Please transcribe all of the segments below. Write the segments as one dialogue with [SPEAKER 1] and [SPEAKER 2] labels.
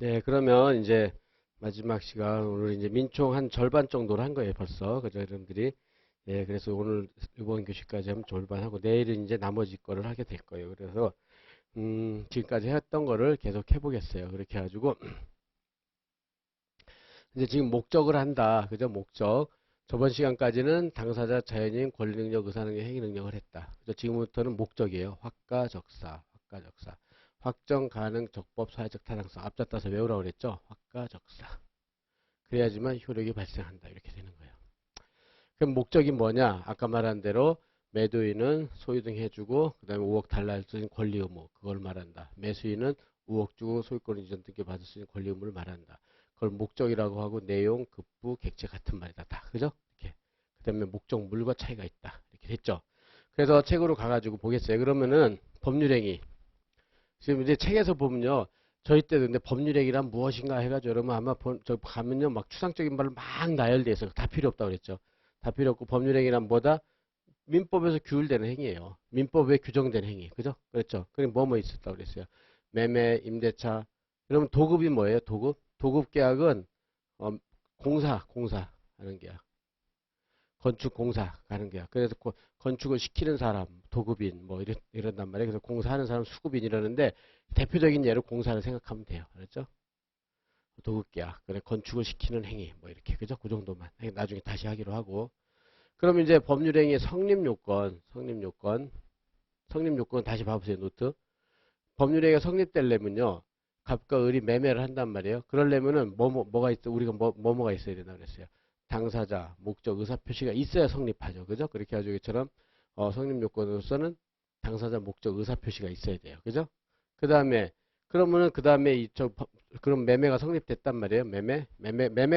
[SPEAKER 1] 네, 그러면 이제 마지막 시간 오늘 이제 민총 한 절반 정도로 한 거예요, 벌써. 그죠, 여러분들이. 예, 그래서 오늘 이번 교시까지 하면 절반 하고 내일은 이제 나머지 거를 하게 될 거예요. 그래서 지금까지 했던 거를 계속 해보겠어요. 그렇게 해가지고 이제 지금 목적을 한다. 그죠? 목적. 저번 시간까지는 당사자, 자연인, 권리능력, 의사능력, 행위능력을 했다. 그죠? 지금부터는 목적이에요. 확가적사, 확가적사. 확정, 가능, 적법, 사회적 타당성. 앞자 따서 외우라고 그랬죠? 확가적사. 그래야지만 효력이 발생한다. 이렇게 되는 거예요. 그럼 목적이 뭐냐? 아까 말한 대로 매도인은 소유등 해주고 그 다음에 5억 달러를 쓰는 권리 의무. 그걸 말한다. 매수인은 5억 주고 소유권 이전 등기 받을 수 있는 권리 의무를 말한다. 그걸 목적이라고 하고 내용, 급부, 객체 같은 말이다. 다. 그죠? 이렇게. 그 다음에 목적물과 차이가 있다. 이렇게 됐죠? 그래서 책으로 가가지고 보겠어요. 그러면은 법률행위. 지금 이제 책에서 보면요. 저희 때도 근데 법률행위란 무엇인가 해가지고 여러분 아마 저 가면요. 막 추상적인 말을 막 나열돼 있어요. 다 필요 없다고 그랬죠. 다 필요 없고 법률행위란 뭐다? 민법에서 규율되는 행위예요. 민법에 규정된 행위. 그죠? 그렇죠. 그럼 뭐뭐 있었다고 그랬어요. 매매, 임대차. 그러면 도급이 뭐예요? 도급? 도급 계약은 공사 하는 계약. 건축 공사 가는 계약. 그래서 건축을 시키는 사람, 도급인 뭐 이런단 말이에요. 그래서 공사하는 사람 수급인 이러는데 대표적인 예로 공사를 생각하면 돼요. 그렇죠? 도급 계약. 그래 건축을 시키는 행위 뭐 이렇게. 그죠? 그 정도만. 나중에 다시 하기로 하고. 그럼 이제 법률행위의 성립요건 다시 봐보세요. 노트. 법률행위가 성립되려면요. 갑과 을이 매매를 한단 말이에요. 그러려면은 뭐가 있어? 우리가 뭐가 있어야 된다 그랬어요. 당사자, 목적, 의사표시가 있어야 성립하죠. 그죠? 그렇게 해가지고 이처럼 성립요건으로서는 당사자, 목적, 의사표시가 있어야 돼요. 그죠? 그 다음에 그러면은 그 다음에 그럼 매매가 성립됐단 말이에요. 매매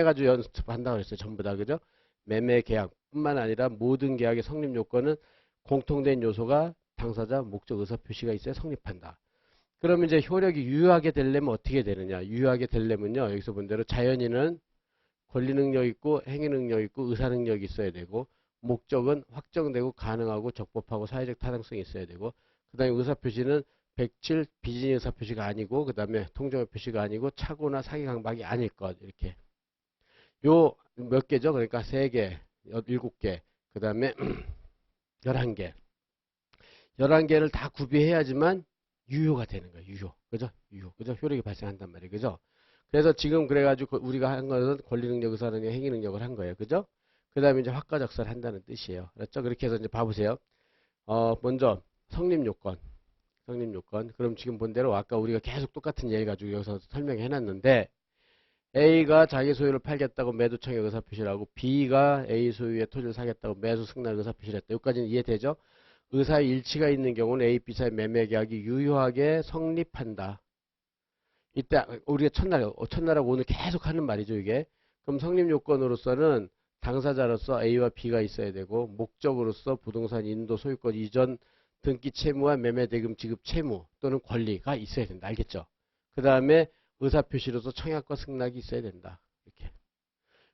[SPEAKER 1] 가지고 연습한다고 그랬어요. 전부 다. 그죠? 매매 계약뿐만 아니라 모든 계약의 성립 요건은 공통된 요소가 당사자, 목적, 의사표시가 있어야 성립한다. 그러면 이제 효력이 유효하게 되려면 어떻게 되느냐? 유효하게 되려면요. 여기서 본 대로 자연인은 권리 능력 있고 행위 능력 있고 의사 능력이 있어야 되고 목적은 확정되고 가능하고 적법하고 사회적 타당성이 있어야 되고 그 다음에 의사표시는 107 비진의 의사표시가 아니고 그 다음에 통정의 표시가 아니고 착오나 사기 강박이 아닐 것 이렇게 요 몇 개죠? 그러니까 3개, 7개, 그 다음에 11개. 11개를 다 구비해야지만 유효가 되는 거예요. 유효. 그죠? 유효. 그죠? 효력이 발생한단 말이에요. 그죠? 그래서 지금 그래가지고 우리가 한 것은 권리능력, 의사능력, 행위능력을 한 거예요. 그죠? 그 다음에 이제 확가적사를 한다는 뜻이에요. 그렇죠? 그렇게 해서 이제 봐보세요. 먼저 성립요건. 성립요건. 그럼 지금 본 대로 아까 우리가 계속 똑같은 예를 가지고 여기서 설명해 놨는데 A가 자기 소유를 팔겠다고 매도청에 의사표시를 하고 B가 A 소유의 토지를 사겠다고 매수 승낙 의사표시를 했다. 여기까지는 이해되죠? 의사의 일치가 있는 경우는 A, B 사이 매매 계약이 유효하게 성립한다. 이때 우리가 첫날하고 오늘 계속 하는 말이죠, 이게. 그럼 성립 요건으로서는 당사자로서 A와 B가 있어야 되고 목적으로서 부동산 인도 소유권 이전 등기 채무와 매매 대금 지급 채무 또는 권리가 있어야 된다. 알겠죠? 그 다음에 의사표시로서 청약과 승낙이 있어야 된다. 이렇게.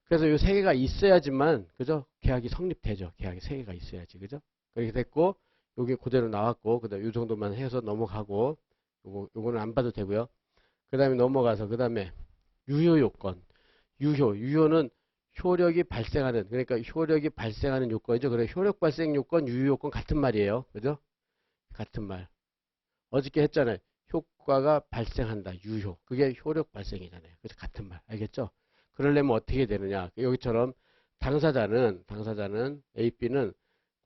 [SPEAKER 1] 그래서 이 세 개가 있어야지만 그죠? 계약이 성립되죠. 계약이 세 개가 있어야지. 그죠? 그렇게 됐고 요게 그대로 나왔고 그다음 요 정도만 해서 넘어가고 요거는 안 봐도 되고요. 그다음에 넘어가서 그다음에 유효 요건. 유효는 효력이 발생하는 그러니까 효력이 발생하는 요건이죠. 그래 효력 발생 요건, 유효 요건 같은 말이에요. 그죠? 같은 말. 어저께 했잖아요. 효과가 발생한다. 유효. 그게 효력 발생이잖아요. 그래서 같은 말. 알겠죠? 그러려면 어떻게 되느냐. 여기처럼 당사자는 A, B는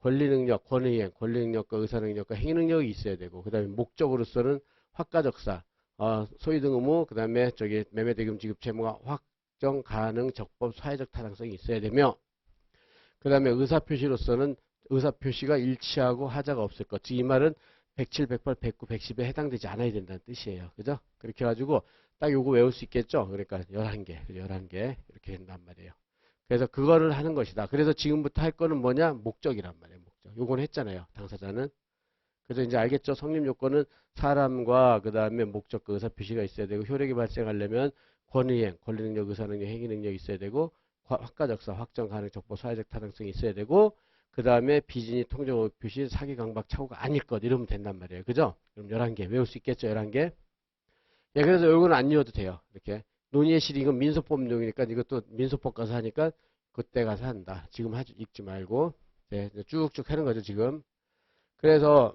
[SPEAKER 1] 권리능력, 권의행, 권리능력과 의사능력과 행위능력이 있어야 되고 그 다음에 목적으로서는 확가적사, 소유등 의무, 그 다음에 저기 매매대금 지급 채무가 확정, 가능, 적법, 사회적 타당성이 있어야 되며 그 다음에 의사표시로서는 의사표시가 일치하고 하자가 없을 것. 즉 이 말은 107, 108, 109, 110에 해당되지 않아야 된다는 뜻이에요. 그죠? 그렇게 해가지고 딱 요거 외울 수 있겠죠? 그러니까 11개, 11개 이렇게 된단 말이에요. 그래서 그거를 하는 것이다. 그래서 지금부터 할 거는 뭐냐? 목적이란 말이에요. 목적. 요건 했잖아요. 당사자는. 그래서 이제 알겠죠? 성립 요건은 사람과 그 다음에 목적과 의사표시가 있어야 되고 효력이 발생하려면 권의행, 권리능력, 의사능력, 행위능력이 있어야 되고 확가적사, 확정, 가능, 적법, 사회적 타당성이 있어야 되고 그 다음에 비진이 통정, 표시, 사기, 강박, 착오가 아닐 것 이러면 된단 말이에요. 그죠? 그럼 11개 외울 수 있겠죠? 11개. 예, 그래서 이거는 안 이어도 돼요. 이렇게. 논의의 실, 이건 민소법용이니까 이것도 민소법 가서 하니까 그때 가서 한다. 지금 읽지 말고. 네, 쭉쭉 하는 거죠, 지금. 그래서,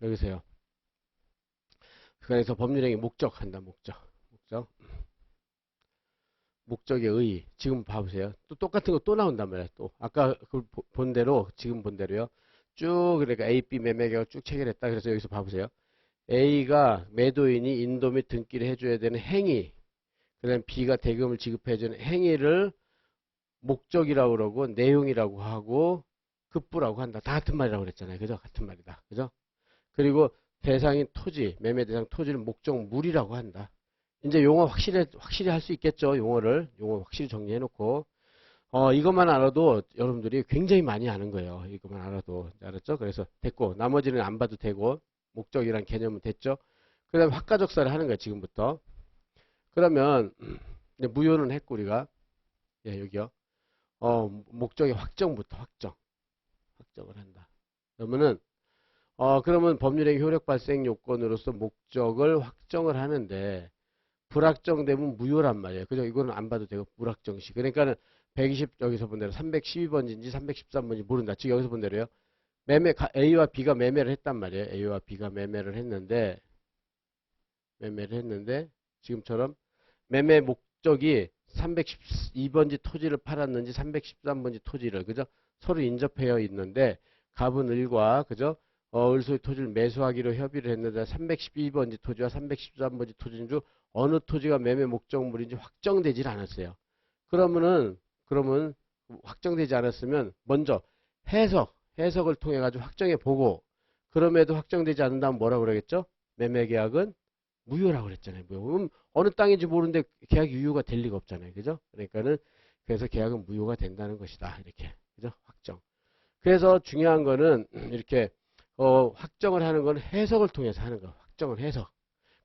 [SPEAKER 1] 여기서요. 그래서 법률행위 목적 한다, 목적. 목적. 목적의 의. 지금 봐보세요. 또 똑같은 거 또 나온단 말이에요. 또. 아까 그 본 대로, 지금 본 대로요. 쭉, 그러니까 A, B 매매계획을 쭉 체결했다. 그래서 여기서 봐보세요. A가 매도인이 인도 및 등기를 해줘야 되는 행위. 그 다음에 B가 대금을 지급해주는 행위를 목적이라고 그러고, 내용이라고 하고, 급부라고 한다. 다 같은 말이라고 그랬잖아요. 그죠? 같은 말이다. 그죠? 그리고 대상인 토지, 매매 대상 토지를 목적물이라고 한다. 이제 용어 확실히 할 수 있겠죠. 용어 확실히 정리해 놓고. 이것만 알아도 여러분들이 굉장히 많이 아는 거예요. 이것만 알아도. 알았죠? 그래서 됐고, 나머지는 안 봐도 되고, 목적이란 개념은 됐죠? 그 다음에 확가적사를 하는 거예요. 지금부터. 그러면, 이제 무효는 했고, 우리가. 예, 여기요. 목적의 확정부터 확정을 한다. 그러면 법률행위 효력 발생 요건으로서 목적을 확정을 하는데, 불확정되면 무효란 말이에요. 그죠? 이거는 안 봐도 되고, 불확정시. 그러니까는 120, 여기서 본 대로 312번인지 313번인지 모른다. 지금 여기서 본 대로요. A와 B가 매매를 했단 말이에요. A와 B가 매매를 했는데, 지금처럼 매매 목적이 312번지 토지를 팔았는지 313번지 토지를, 그죠? 서로 인접해 있는데, 갑은 을과, 그죠? 을소의 토지를 매수하기로 협의를 했는데, 312번지 토지와 313번지 토지인 중 어느 토지가 매매 목적물인지 확정되질 않았어요. 그러면 확정되지 않았으면 먼저 해석을 통해 가지고 확정해 보고, 그럼에도 확정되지 않는다면 뭐라고 그러겠죠? 매매 계약은 무효라고 그랬잖아요. 무효. 어느 땅인지 모르는데 계약 유효가 될 리가 없잖아요. 그죠? 그래서 계약은 무효가 된다는 것이다. 이렇게. 그죠? 확정. 그래서 중요한 거는 이렇게 확정을 하는 건 해석을 통해서 하는 거. 확정을 해석.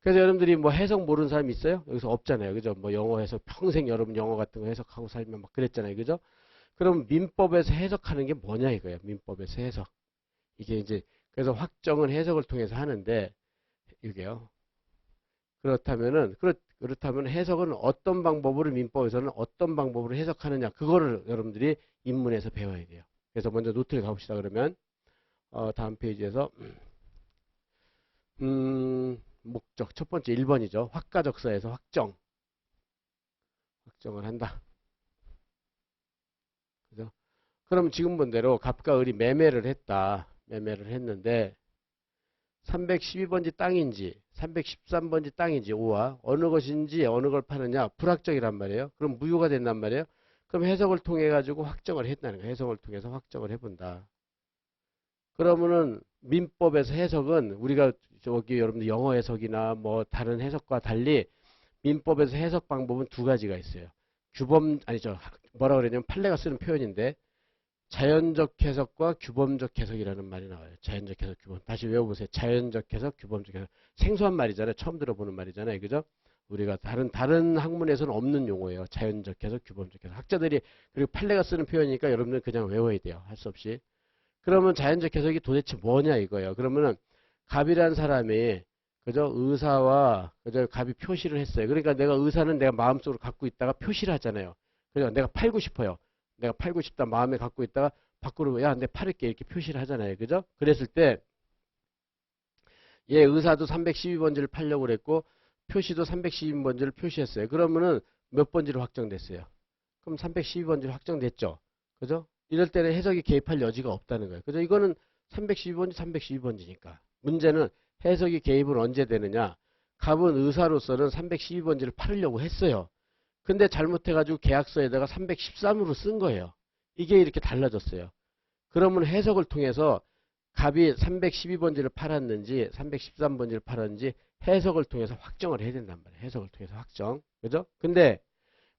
[SPEAKER 1] 그래서 여러분들이 뭐 해석 모르는 사람 있어요? 여기서 없잖아요. 그죠? 뭐 영어 해석 평생 여러분 영어 같은 거 해석하고 살면 막 그랬잖아요. 그죠? 그럼 민법에서 해석하는 게 뭐냐 이거예요. 민법에서 해석. 이게 이제 그래서 확정은 해석을 통해서 하는데 이게요. 그렇다면 해석은 어떤 방법으로 민법에서는 어떤 방법으로 해석하느냐 그거를 여러분들이 입문에서 배워야 돼요. 그래서 먼저 노트를 가봅시다. 그러면 다음 페이지에서 목적 첫 번째 1번이죠. 확가적사에서 확정을 한다. 그죠? 그럼 지금 본 대로 갑과 을이 매매를 했는데 312번지 땅인지 313번지 땅인지 5와 어느 것인지 어느 걸 파느냐 불확정이란 말이에요. 그럼 무효가 된단 말이에요. 그럼 해석을 통해 가지고 확정을 했다는 거예요. 해석을 통해서 확정을 해본다. 그러면은 민법에서 해석은 우리가 저기 여러분들 영어 해석이나 뭐 다른 해석과 달리 민법에서 해석 방법은 두 가지가 있어요. 뭐라 그러냐면 판례가 쓰는 표현인데 자연적 해석과 규범적 해석이라는 말이 나와요. 자연적 해석, 규범. 다시 외워보세요. 자연적 해석, 규범적 해석. 생소한 말이잖아요. 처음 들어보는 말이잖아요. 그죠? 우리가 다른 학문에서는 없는 용어예요. 자연적 해석, 규범적 해석. 학자들이 그리고 판례가 쓰는 표현이니까 여러분들 그냥 외워야 돼요. 할 수 없이. 그러면 자연적 해석이 도대체 뭐냐 이거예요. 그러면은 갑이라는 사람이 그죠? 의사와 그죠? 갑이 표시를 했어요. 그러니까 내가 의사는 내가 마음속으로 갖고 있다가 표시를 하잖아요. 그러니까 내가 팔고 싶어요. 내가 팔고 싶다 마음에 갖고 있다가 밖으로 야, 내 팔을게 이렇게 표시를 하잖아요. 그죠? 그랬을 때 얘 의사도 312번지를 팔려고 그랬고 표시도 312번지를 표시했어요. 그러면은 몇 번지로 확정됐어요? 그럼 312번지로 확정됐죠. 그죠? 이럴 때는 해석이 개입할 여지가 없다는 거예요. 그죠? 이거는 312번지, 312번지니까. 문제는 해석이 개입은 언제 되느냐? 갑은 의사로서는 312번지를 팔으려고 했어요. 근데 잘못해가지고 계약서에다가 313으로 쓴 거예요. 이게 이렇게 달라졌어요. 그러면 해석을 통해서 갑이 312번지를 팔았는지 313번지를 팔았는지 해석을 통해서 확정을 해야 된단 말이에요. 해석을 통해서 확정. 그죠? 근데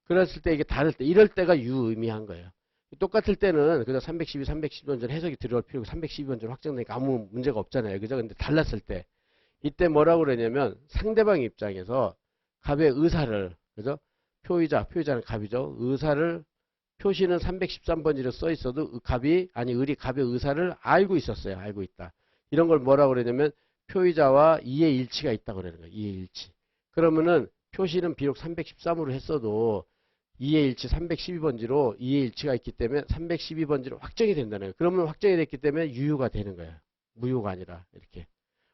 [SPEAKER 1] 그랬을 때 이게 다를 때 이럴 때가 유의미한 거예요. 똑같을 때는 그저 312, 312번지를 해석이 들어갈 필요고 312번지로 확정되니까 아무 문제가 없잖아요. 그죠? 근데 달랐을 때 이때 뭐라고 그러냐면 상대방 입장에서 갑의 의사를 그죠? 표의자는 갑이죠. 의사를 표시는 313번지로 써 있어도 을이 갑의 의사를 알고 있었어요. 알고 있다. 이런 걸 뭐라고 그러냐면 표의자와 이해 일치가 있다고 그러는 거예요. 이해 일치. 그러면은 표시는 비록 313으로 했어도 이해 일치 312번지로 이해 일치가 있기 때문에 312번지로 확정이 된다는 거예요. 그러면 확정이 됐기 때문에 유효가 되는 거예요. 무효가 아니라 이렇게.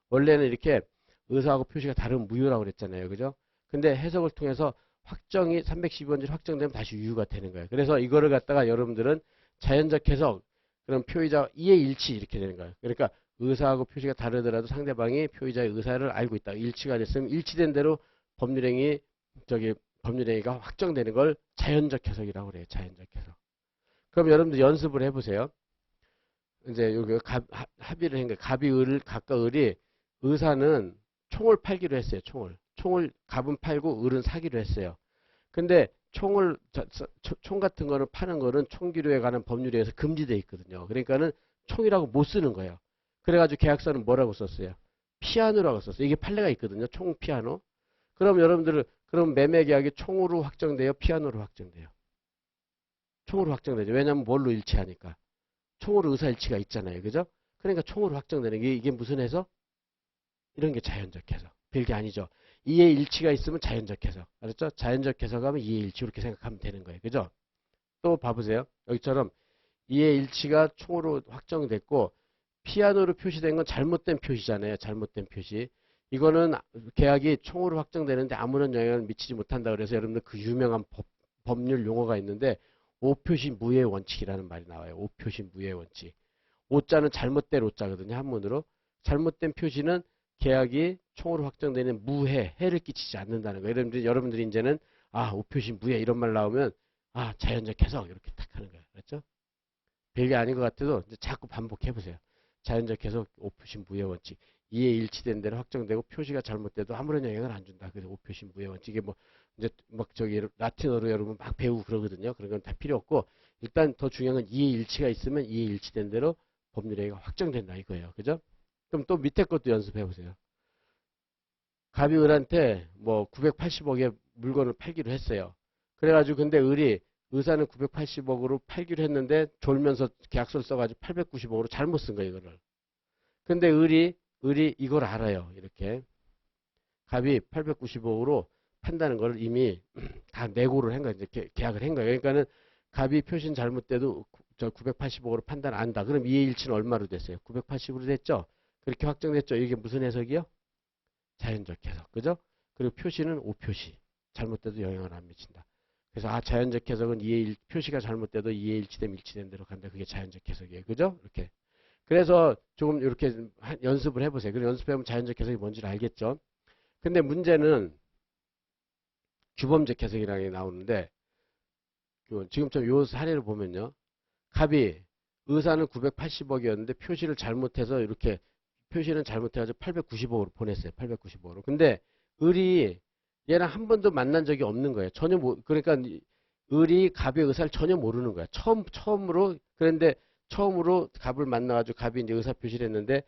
[SPEAKER 1] 원래는 이렇게 의사하고 표시가 다른 무효라고 그랬잖아요. 그죠? 근데 해석을 통해서 확정이 312번지로 확정되면 다시 유효가 되는 거예요. 그래서 이거를 갖다가 여러분들은 자연적 해석, 그럼 표의자 이해 일치 이렇게 되는 거예요. 그러니까 의사하고 표시가 다르더라도 상대방이 표의자의 의사를 알고 있다. 일치가 됐으면 일치된 대로 법률행위가 확정되는 걸 자연적 해석이라고 그래요. 자연적 해석. 그럼 여러분들 연습을 해보세요. 이제 여기 합의를 한 거예요. 갑이 갑과 을이 의사는 총을 팔기로 했어요. 총을 갑은 팔고 을은 사기로 했어요. 근데 총 같은 거는 파는 거는 총기류에 관한 법률에 의해서 금지되어 있거든요. 그러니까는 총이라고 못 쓰는 거예요. 그래가지고 계약서는 뭐라고 썼어요? 피아노라고 썼어요. 이게 판례가 있거든요. 총 피아노. 그럼 그럼 매매 계약이 총으로 확정돼요? 피아노로 확정돼요? 총으로 확정되죠. 왜냐하면 뭘로 일치하니까. 총으로 의사일치가 있잖아요. 그죠? 그러니까 총으로 확정되는 게 이게 무슨 해석? 이런 게 자연적 해석. 별게 아니죠. 이해 일치가 있으면 자연적 해석. 알았죠? 자연적 해석하면 이해 일치 이렇게 생각하면 되는 거예요. 그죠? 또 봐보세요. 여기처럼 이해 일치가 총으로 확정됐고 피아노로 표시된 건 잘못된 표시잖아요. 잘못된 표시. 이거는 계약이 총으로 확정되는데 아무런 영향을 미치지 못한다. 그래서 여러분들 그 유명한 법률 용어가 있는데 오표시 무효의 원칙이라는 말이 나와요. 오표시 무효의 원칙. 오자는 잘못된 오자거든요. 한문으로. 잘못된 표시는 계약이 총으로 확정되는 무해, 해를 끼치지 않는다는 거예요. 여러분들이 이제는 오표시 무해 이런 말 나오면 자연적 해석 이렇게 딱 하는 거예요. 그렇죠? 별게 아닌 것 같아도 이제 자꾸 반복해 보세요. 자연적 해석, 오표시 무해 원칙. 이해 일치된 대로 확정되고 표시가 잘못돼도 아무런 영향을 안 준다. 그래서 오표시 무해 원칙. 이게 이제 라틴어로 여러분 막 배우고 그러거든요. 그런 건 다 필요 없고 일단 더 중요한 건 이해 일치가 있으면 이해 일치된 대로 법률행위가 확정된다 이거예요. 그죠? 그럼 또 밑에 것도 연습해 보세요. 갑이 을한테 980억의 물건을 팔기로 했어요. 그래가지고 근데 의사는 980억으로 팔기로 했는데 졸면서 계약서를 써가지고 890억으로 잘못 쓴 거예요, 이거를. 근데 을이 이걸 알아요, 이렇게. 갑이 890억으로 판다는 걸 이미 다 내고를 한 거예요. 이제 계약을 한 거예요. 그러니까는 갑이 표시는 잘못돼도 저 980억으로 판단 안다. 그럼 이해일치는 얼마로 됐어요? 980으로 됐죠? 그렇게 확정됐죠? 이게 무슨 해석이요? 자연적 해석. 그죠? 그리고 표시는 오표시. 잘못돼도 영향을 안 미친다. 그래서 자연적 해석은 표시가 잘못돼도 이해일치되면 일치된 대로 간다. 그게 자연적 해석이에요. 그죠? 이렇게. 그래서 조금 이렇게 연습을 해보세요. 그리고 연습해보면 자연적 해석이 뭔지를 알겠죠? 근데 문제는 규범적 해석이라는 게 나오는데 지금처럼 요 사례를 보면요. 갑이 의사는 980억이었는데 표시를 잘못해서 이렇게 표시는 잘못해가지고 890억으로 보냈어요. 890억으로. 근데 을이 얘랑 한 번도 만난 적이 없는 거예요. 전혀 그러니까 을이 갑의 의사를 전혀 모르는 거야. 처음으로 그런데 처음으로 갑을 만나가지고 갑이 이제 의사 표시를 했는데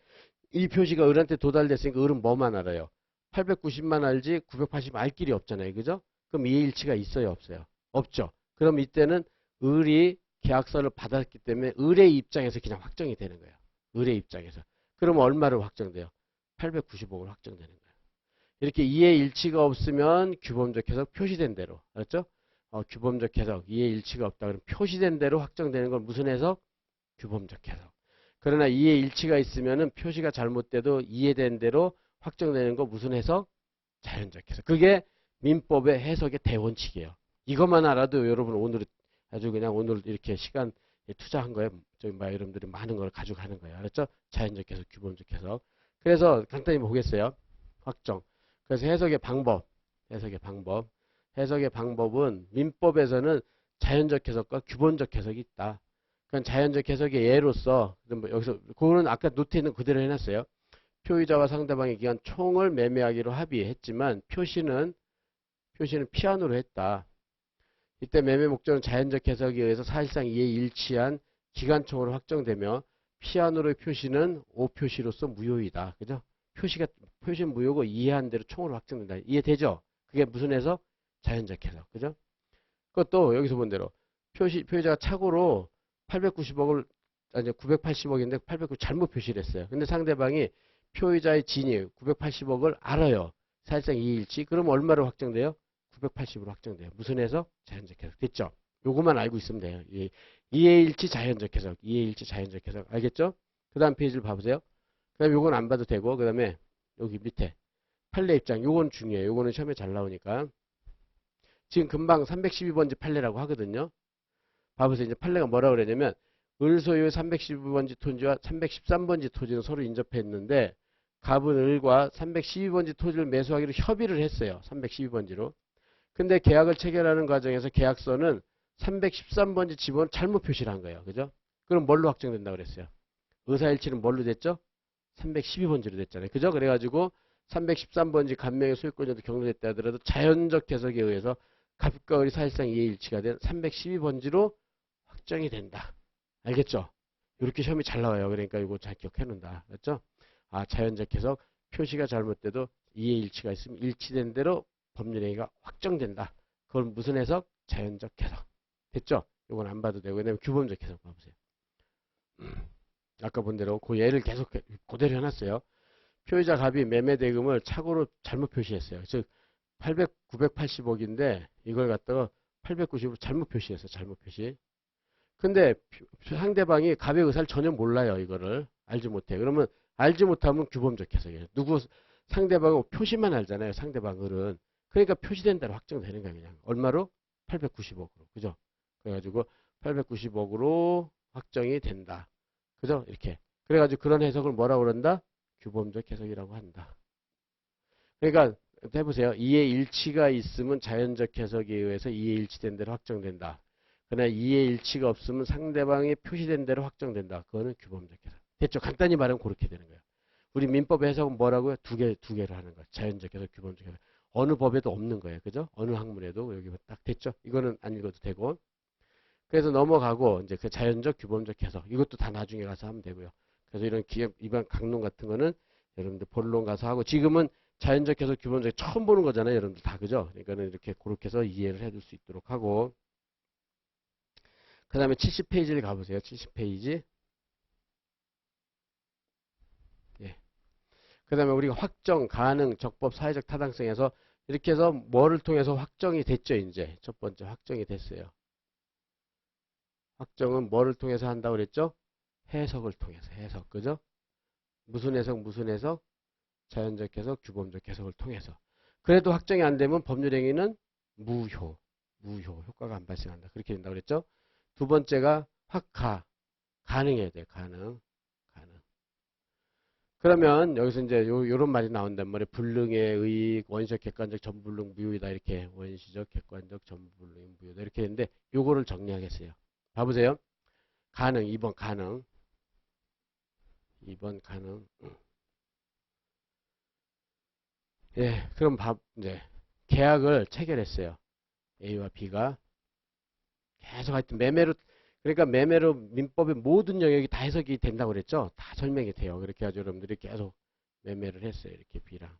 [SPEAKER 1] 이 표시가 을한테 도달됐으니까 을은 뭐만 알아요? 890만 알지 980 알 길이 없잖아요. 그죠? 그럼 이해일치가 있어요? 없어요? 없죠. 그럼 이때는 을이 계약서를 받았기 때문에 을의 입장에서 그냥 확정이 되는 거예요. 을의 입장에서. 그러면 얼마를 확정돼요? 890억을 확정되는 거예요. 이렇게 이해일치가 없으면 규범적 해석 표시된 대로. 알았죠? 규범적 해석, 이해일치가 없다. 그러면 표시된 대로 확정되는 건 무슨 해석? 규범적 해석. 그러나 이해일치가 있으면은 표시가 잘못돼도 이해된 대로 확정되는 거 무슨 해석? 자연적 해석. 그게 민법의 해석의 대원칙이에요. 이것만 알아도 여러분 오늘 아주 그냥 오늘 이렇게 시간 투자한 거예요. 여러분들이 많은 걸 가져가는 거예요. 알았죠? 자연적 해석, 규범적 해석. 그래서 간단히 보겠어요. 확정. 그래서 해석의 방법. 해석의 방법은 민법에서는 자연적 해석과 규범적 해석이 있다. 그러니까 자연적 해석의 예로서 여기서 그거는 아까 노트에는 그대로 해놨어요. 표의자와 상대방에 기한 총을 매매하기로 합의했지만 표시는 피아노로 했다. 이때 매매 목적은 자연적 해석에 의해서 사실상 이에 일치한 기간총으로 확정되며 피아노로의 표시는 오표시로서 무효이다. 그죠? 표시는 무효고 이해한 대로 총으로 확정된다. 이해되죠? 그게 무슨 해석? 자연적 해석. 그죠? 그것도 여기서 본 대로 표의자가 착오로 890억을 아니 980억인데 890 잘못 표시를 했어요. 근데 상대방이 표의자의 진위 980억을 알아요. 사실상 이해일치. 그럼 얼마로 확정돼요? 980으로 확정돼요. 무슨 해석? 자연적 해석. 됐죠? 요거만 알고 있으면 돼요. 이해일치 자연적 해석. 이해일치 자연적 해석. 알겠죠? 그 다음 페이지를 봐보세요. 그 다음에 요건 안 봐도 되고, 그 다음에 여기 밑에 판례 입장. 요건 중요해요. 요거는 시험에 잘 나오니까. 지금 금방 312번지 판례라고 하거든요. 봐보세요. 이제 판례가 뭐라고 그러냐면, 을 소유의 312번지 토지와 313번지 토지는 서로 인접했는데, 갑은 을과 312번지 토지를 매수하기로 협의를 했어요. 312번지로. 근데 계약을 체결하는 과정에서 계약서는 313번지 지번 잘못 표시를 한 거예요. 그죠? 그럼 뭘로 확정된다고 그랬어요? 의사일치는 뭘로 됐죠? 312번지로 됐잖아요. 그죠? 그래가지고 313번지 간명의 소유권자도 경로됐다 하더라도 자연적 해석에 의해서 갑과 을이 사실상 이해일치가 된 312번지로 확정이 된다. 알겠죠? 이렇게 시험이 잘 나와요. 그러니까 이거 잘 기억해 놓는다. 맞죠? 아, 자연적 해석 표시가 잘못돼도 이해일치가 있으면 일치된 대로 법률행위가 확정된다. 그건 무슨 해석? 자연적 해석. 됐죠? 이건 안 봐도 되고. 왜냐면 규범적 해석 봐보세요. 아까 본 대로 그 예를 계속 그대로 해놨어요. 표의자 갑이 매매 대금을 착오로 잘못 표시했어요. 즉 980억인데 이걸 갖다가 890으로 잘못 표시했어요. 잘못 표시. 근데 상대방이 갑의 의사를 전혀 몰라요. 이거를 알지 못해. 그러면 알지 못하면 규범적 해석이에요. 누구 상대방은 표시만 알잖아요. 상대방은. 그러니까 표시된 대로 확정되는 거야. 그냥 얼마로? 890억으로. 그죠? 그래가지고 890억으로 확정이 된다. 그죠? 이렇게. 그래가지고 그런 해석을 뭐라고 그런다? 규범적 해석이라고 한다. 그러니까 해보세요. 이해일치가 있으면 자연적 해석에 의해서 이해일치된 대로 확정된다. 그러나 이해일치가 없으면 상대방이 표시된 대로 확정된다. 그거는 규범적 해석. 됐죠? 간단히 말하면 그렇게 되는 거예요. 우리 민법의 해석은 뭐라고요? 두 개를 하는 거예요. 자연적 해석, 규범적 해석. 어느 법에도 없는 거예요. 그죠? 어느 학문에도 여기 딱 됐죠? 이거는 안 읽어도 되고. 그래서 넘어가고 이제 그 자연적, 규범적 해석. 이것도 다 나중에 가서 하면 되고요. 그래서 이런 기업 위반 강론 같은 거는 여러분들 본론 가서 하고 지금은 자연적 해석, 규범적 처음 보는 거잖아요. 여러분들 다 그죠? 그러니까는 이렇게 그렇게 해서 이해를 해줄 수 있도록 하고. 그 다음에 70페이지를 가보세요. 70페이지. 예. 그 다음에 우리가 확정, 가능, 적법, 사회적 타당성에서 이렇게 해서 뭐를 통해서 확정이 됐죠. 이제 첫 번째 확정이 됐어요. 확정은 뭐를 통해서 한다고 그랬죠? 해석을 통해서. 해석. 그죠? 무슨 해석, 무슨 해석? 자연적 해석, 규범적 해석을 통해서. 그래도 확정이 안 되면 법률행위는 무효. 무효. 효과가 안 발생한다. 그렇게 된다고 그랬죠? 두 번째가 확가. 가능해야 돼. 가능. 가능. 그러면 여기서 이제 요런 말이 나온단 말이에요. 불능의 의익, 원시적, 객관적, 전부불능, 무효이다. 이렇게 원시적, 객관적, 전부불능, 무효다. 이렇게 되는데 요거를 정리하겠어요. 봐보세요. 가능. 2번 가능. 2번 가능. 예, 그럼 이제 계약을 체결했어요. A와 B가 계속 하여튼 매매로 그러니까 매매로 민법의 모든 영역이 다 해석이 된다고 그랬죠. 다 설명이 돼요. 그렇게 해가지고 여러분들이 계속 매매를 했어요. 이렇게 B랑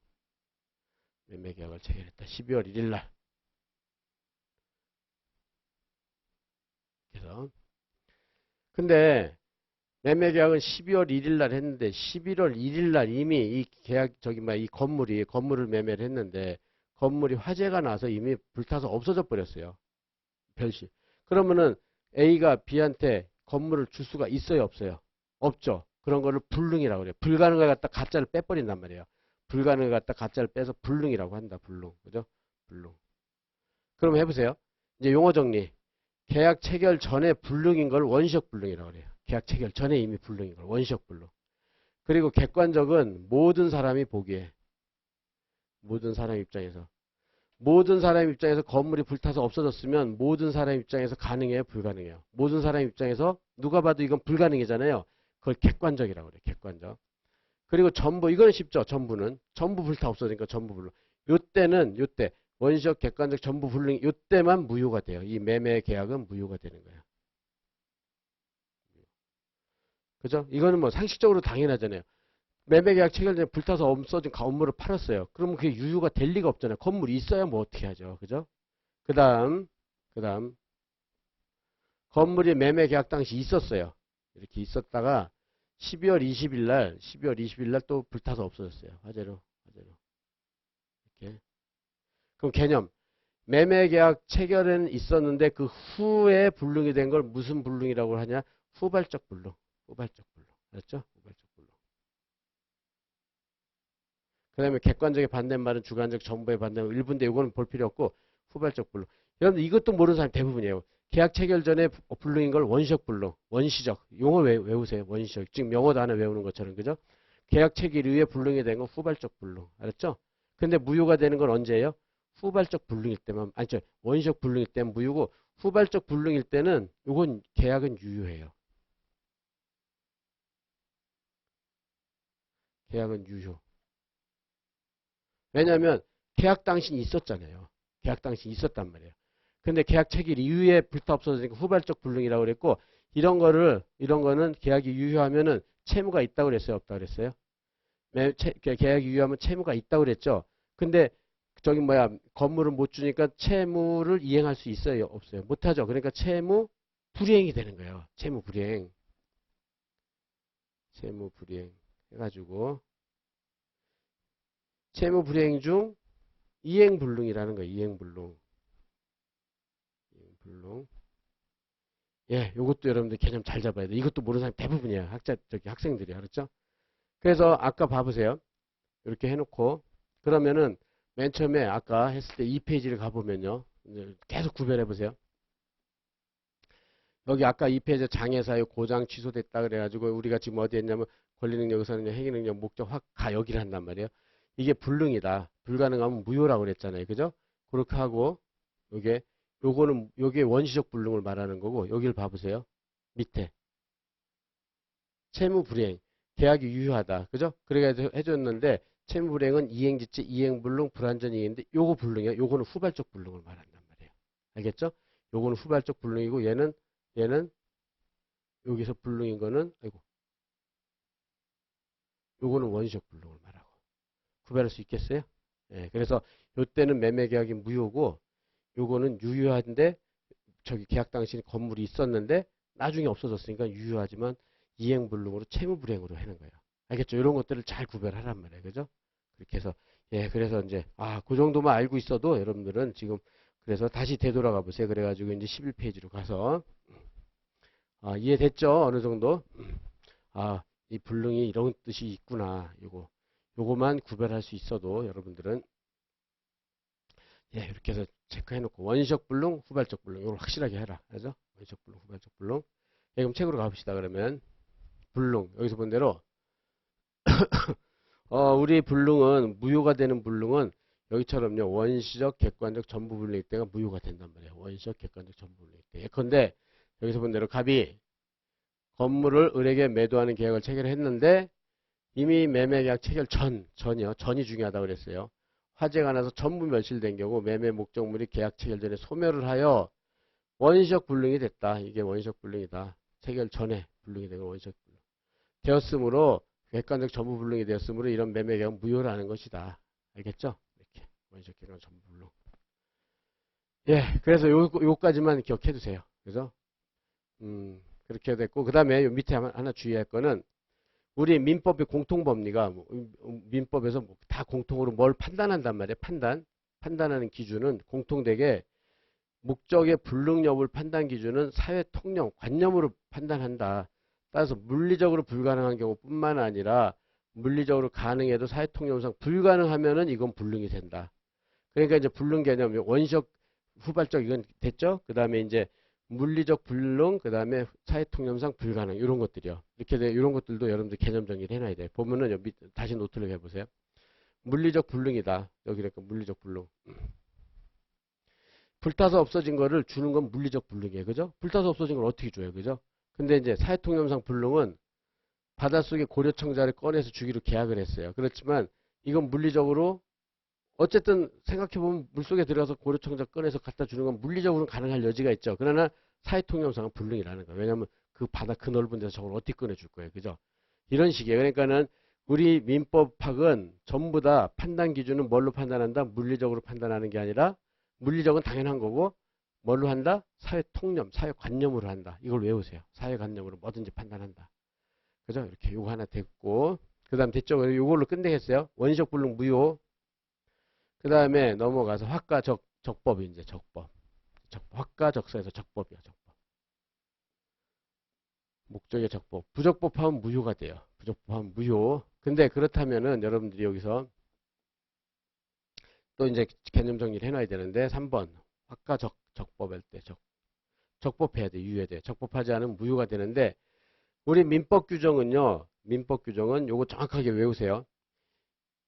[SPEAKER 1] 매매 계약을 체결했다. 12월 1일 날. 그래서 근데 매매 계약은 12월 1일 날 했는데 11월 1일 날 이미 이 계약 이 건물을 매매를 했는데 건물이 화재가 나서 이미 불타서 없어져 버렸어요. 별시. 그러면은 A가 B한테 건물을 줄 수가 있어요, 없어요? 없죠. 그런 거를 불능이라고 그래요. 불가능을 갖다 가짜를 빼버린단 말이에요. 불가능을 갖다 가짜를 빼서 불능이라고 한다. 불능. 그죠? 불능. 그럼 해보세요. 이제 용어 정리. 계약 체결 전에 불능인 걸 원시적 불능이라고 그래요. 계약 체결 전에 이미 불능인 걸 원시적 불능. 그리고 객관적은 모든 사람이 보기에 모든 사람 입장에서 모든 사람 입장에서 건물이 불타서 없어졌으면 모든 사람 입장에서 가능해요, 불가능해요? 모든 사람 입장에서 누가 봐도 이건 불가능이잖아요. 그걸 객관적이라고 그래요. 객관적. 그리고 전부 이거는 쉽죠. 전부는 전부 불타 없어지니까 전부 불능. 요때 원시적, 객관적, 전부 불능 요때만 무효가 돼요. 이 매매 계약은 무효가 되는 거예요. 그죠? 이거는 뭐 상식적으로 당연하잖아요. 매매계약 체결전에 불타서 없어진 건물을 팔았어요. 그러면 그게 유효가 될 리가 없잖아요. 건물이 있어야 뭐 어떻게 하죠. 그죠? 그 다음 건물이 매매계약 당시 있었어요. 이렇게 있었다가 12월 20일 날 또 불타서 없어졌어요. 화재로. 이렇게. 그럼 개념. 매매계약 체결은 있었는데 그 후에 불능이 된 걸 무슨 불능이라고 하냐? 후발적 불능. 알았죠? 후발적 불능. 그 다음에 객관적인 반대말은 주관적 전부의 반대말 일부인데 이거는 볼 필요 없고 후발적 불능. 여러분들 이것도 모르는 사람이 대부분이에요. 계약 체결 전에 불능인 걸 원시적 불능, 원시적. 용어 외우세요. 원시적. 지금 영어 단어 외우는 것처럼 그죠? 계약 체결 이후에 불능이 된 건 후발적 불능. 알았죠? 근데 무효가 되는 건 언제예요? 후발적 불능일 때만, 아니죠. 원시적 불능일 때는 무효고 후발적 불능일 때는 이건 계약은 유효해요. 계약은 유효. 왜냐하면 계약 당신이 있었잖아요. 계약 당신이 있었단 말이에요. 근데 계약 체결 이후에 불타 없어지니까 후발적 불능이라고 그랬고 이런 거는 계약이 유효하면은 채무가 있다고 그랬어요? 없다고 그랬어요? 계약이 유효하면 채무가 있다고 그랬죠? 근데 저기 건물을 못 주니까 채무를 이행할 수 있어요? 없어요? 못하죠. 그러니까 채무 불이행이 되는 거예요. 채무 불이행 해가지고 채무 불이행 중 이행 불능이라는 거예요. 이행 불능. 예, 요것도 여러분들 개념 잘 잡아야 돼. 이것도 모르는 사람 대부분이야. 학생들이. 알았죠? 그래서 아까 봐보세요. 이렇게 해놓고 그러면은 맨 처음에 아까 했을 때 2페이지를 가보면요. 계속 구별해보세요. 여기 아까 2페이지 장애사유 고장 취소됐다 그래가지고 우리가 지금 어디 했냐면 권리능력, 의사능력, 행위능력, 목적, 확가 여기를 한단 말이에요. 이게 불능이다. 불가능하면 무효라고 그랬잖아요. 그죠? 그렇게 하고 요게 원시적 불능을 말하는 거고 여기를 봐보세요. 밑에 채무 불이행 계약이 유효하다. 그죠? 그래가지고 해줬는데 채무 불이행은 이행지체, 이행불능, 불완전 이행인데 요거 불능이에요. 요거는 후발적 불능을 말한단 말이에요. 알겠죠? 요거는 후발적 불능이고 얘는 여기서 불능인 거는 요거는 원시적 불능을 말하고 구별할 수 있겠어요? 예, 그래서 요때는 매매계약이 무효고 요거는 유효한데 저기 계약 당시 건물이 있었는데 나중에 없어졌으니까 유효하지만 이행불능으로 채무불이행으로 하는 거예요. 알겠죠? 이런 것들을 잘 구별하란 말이에요. 그죠? 그렇게 해서 예, 그래서 이제 그 정도만 알고 있어도 여러분들은 지금 그래서 다시 되돌아가 보세요. 그래가지고 이제 11페이지로 가서 이해됐죠? 어느 정도? 이 불능이 이런 뜻이 있구나. 요거만 구별할 수 있어도 여러분들은 예, 이렇게 해서 체크해놓고 원시적 불능, 후발적 불능 이걸 확실하게 해라. 그죠? 원시적 불능, 후발적 불능. 예, 그럼 책으로 가봅시다. 그러면 불능 여기서 본 대로 우리 불능은 무효가 되는 불능은 여기처럼요 원시적, 객관적, 전부 불능일 때가 무효가 된단 말이에요. 원시적, 객관적, 전부 불능일 때. 예컨대 여기서 본 대로 갑이 건물을 을에게 매도하는 계약을 체결했는데 이미 매매계약 체결 전이 중요하다고 그랬어요. 화재가 나서 전부 멸실된 경우 매매 목적물이 계약 체결 전에 소멸을 하여 원시적 불능이 됐다. 이게 원시적 불능이다. 체결 전에 불능이 되고 원시적 불능 되었으므로 객관적 전부 불능이 되었으므로 이런 매매계약은 무효라는 것이다. 알겠죠? 이렇게 원시적 객관 전부 불능. 예, 그래서 요까지만 기억해 두세요. 그래서 그렇게 됐고 그 다음에 요 밑에 하나 주의할 거는 우리 민법의 공통법리가 민법에서 다 공통으로 뭘 판단한단 말이에요. 판단하는 기준은 공통되게 목적의 불능 여부를 판단 기준은 사회 통념, 관념으로 판단한다. 따라서 물리적으로 불가능한 경우뿐만 아니라 물리적으로 가능해도 사회 통념상 불가능하면은 이건 불능이 된다. 그러니까 이제 불능 개념 원시적, 후발적 이건 됐죠? 그 다음에 이제 물리적 불능, 그 다음에 사회 통념상 불가능 이런 것들이요. 이렇게 이런 것들도 여러분들 개념 정리를 해놔야 돼요. 보면은 여기 다시 노트를 해보세요. 물리적 불능이다. 여기 이렇게 물리적 불능. 불타서 없어진 거를 주는 건 물리적 불능이에요. 그죠? 불타서 없어진 걸 어떻게 줘요? 그죠? 근데 이제 사회통념상 불능은 바닷속에 고려청자를 꺼내서 주기로 계약을 했어요. 그렇지만 이건 물리적으로 어쨌든 생각해보면 물속에 들어가서 고려청자 꺼내서 갖다 주는 건 물리적으로는 가능할 여지가 있죠. 그러나 사회통념상은 불능이라는 거예요. 왜냐하면 그 바다 그 넓은 데서 저걸 어떻게 꺼내줄 거예요. 그죠? 이런 식이에요. 그러니까는 우리 민법학은 전부 다 판단 기준은 뭘로 판단한다? 물리적으로 판단하는 게 아니라 물리적은 당연한 거고 뭘로 한다? 사회통념, 사회관념으로 한다. 이걸 외우세요. 사회관념으로 뭐든지 판단한다. 그죠? 이렇게 요거 하나 됐고, 그 다음 됐죠? 요걸로 끝내겠어요. 원시적 불능 무효. 그 다음에 넘어가서 적법이 이제 적법. 화가적서에서 적법이야, 적법. 목적의 적법. 부적법하면 무효가 돼요. 부적법하면 무효. 근데 그렇다면은 여러분들이 여기서 또 이제 개념 정리를 해놔야 되는데 3번 적법할 때 적법해야 돼. 유효해야 돼. 적법하지 않으면 무효가 되는데 우리 민법 규정은요. 민법 규정은 요거 정확하게 외우세요.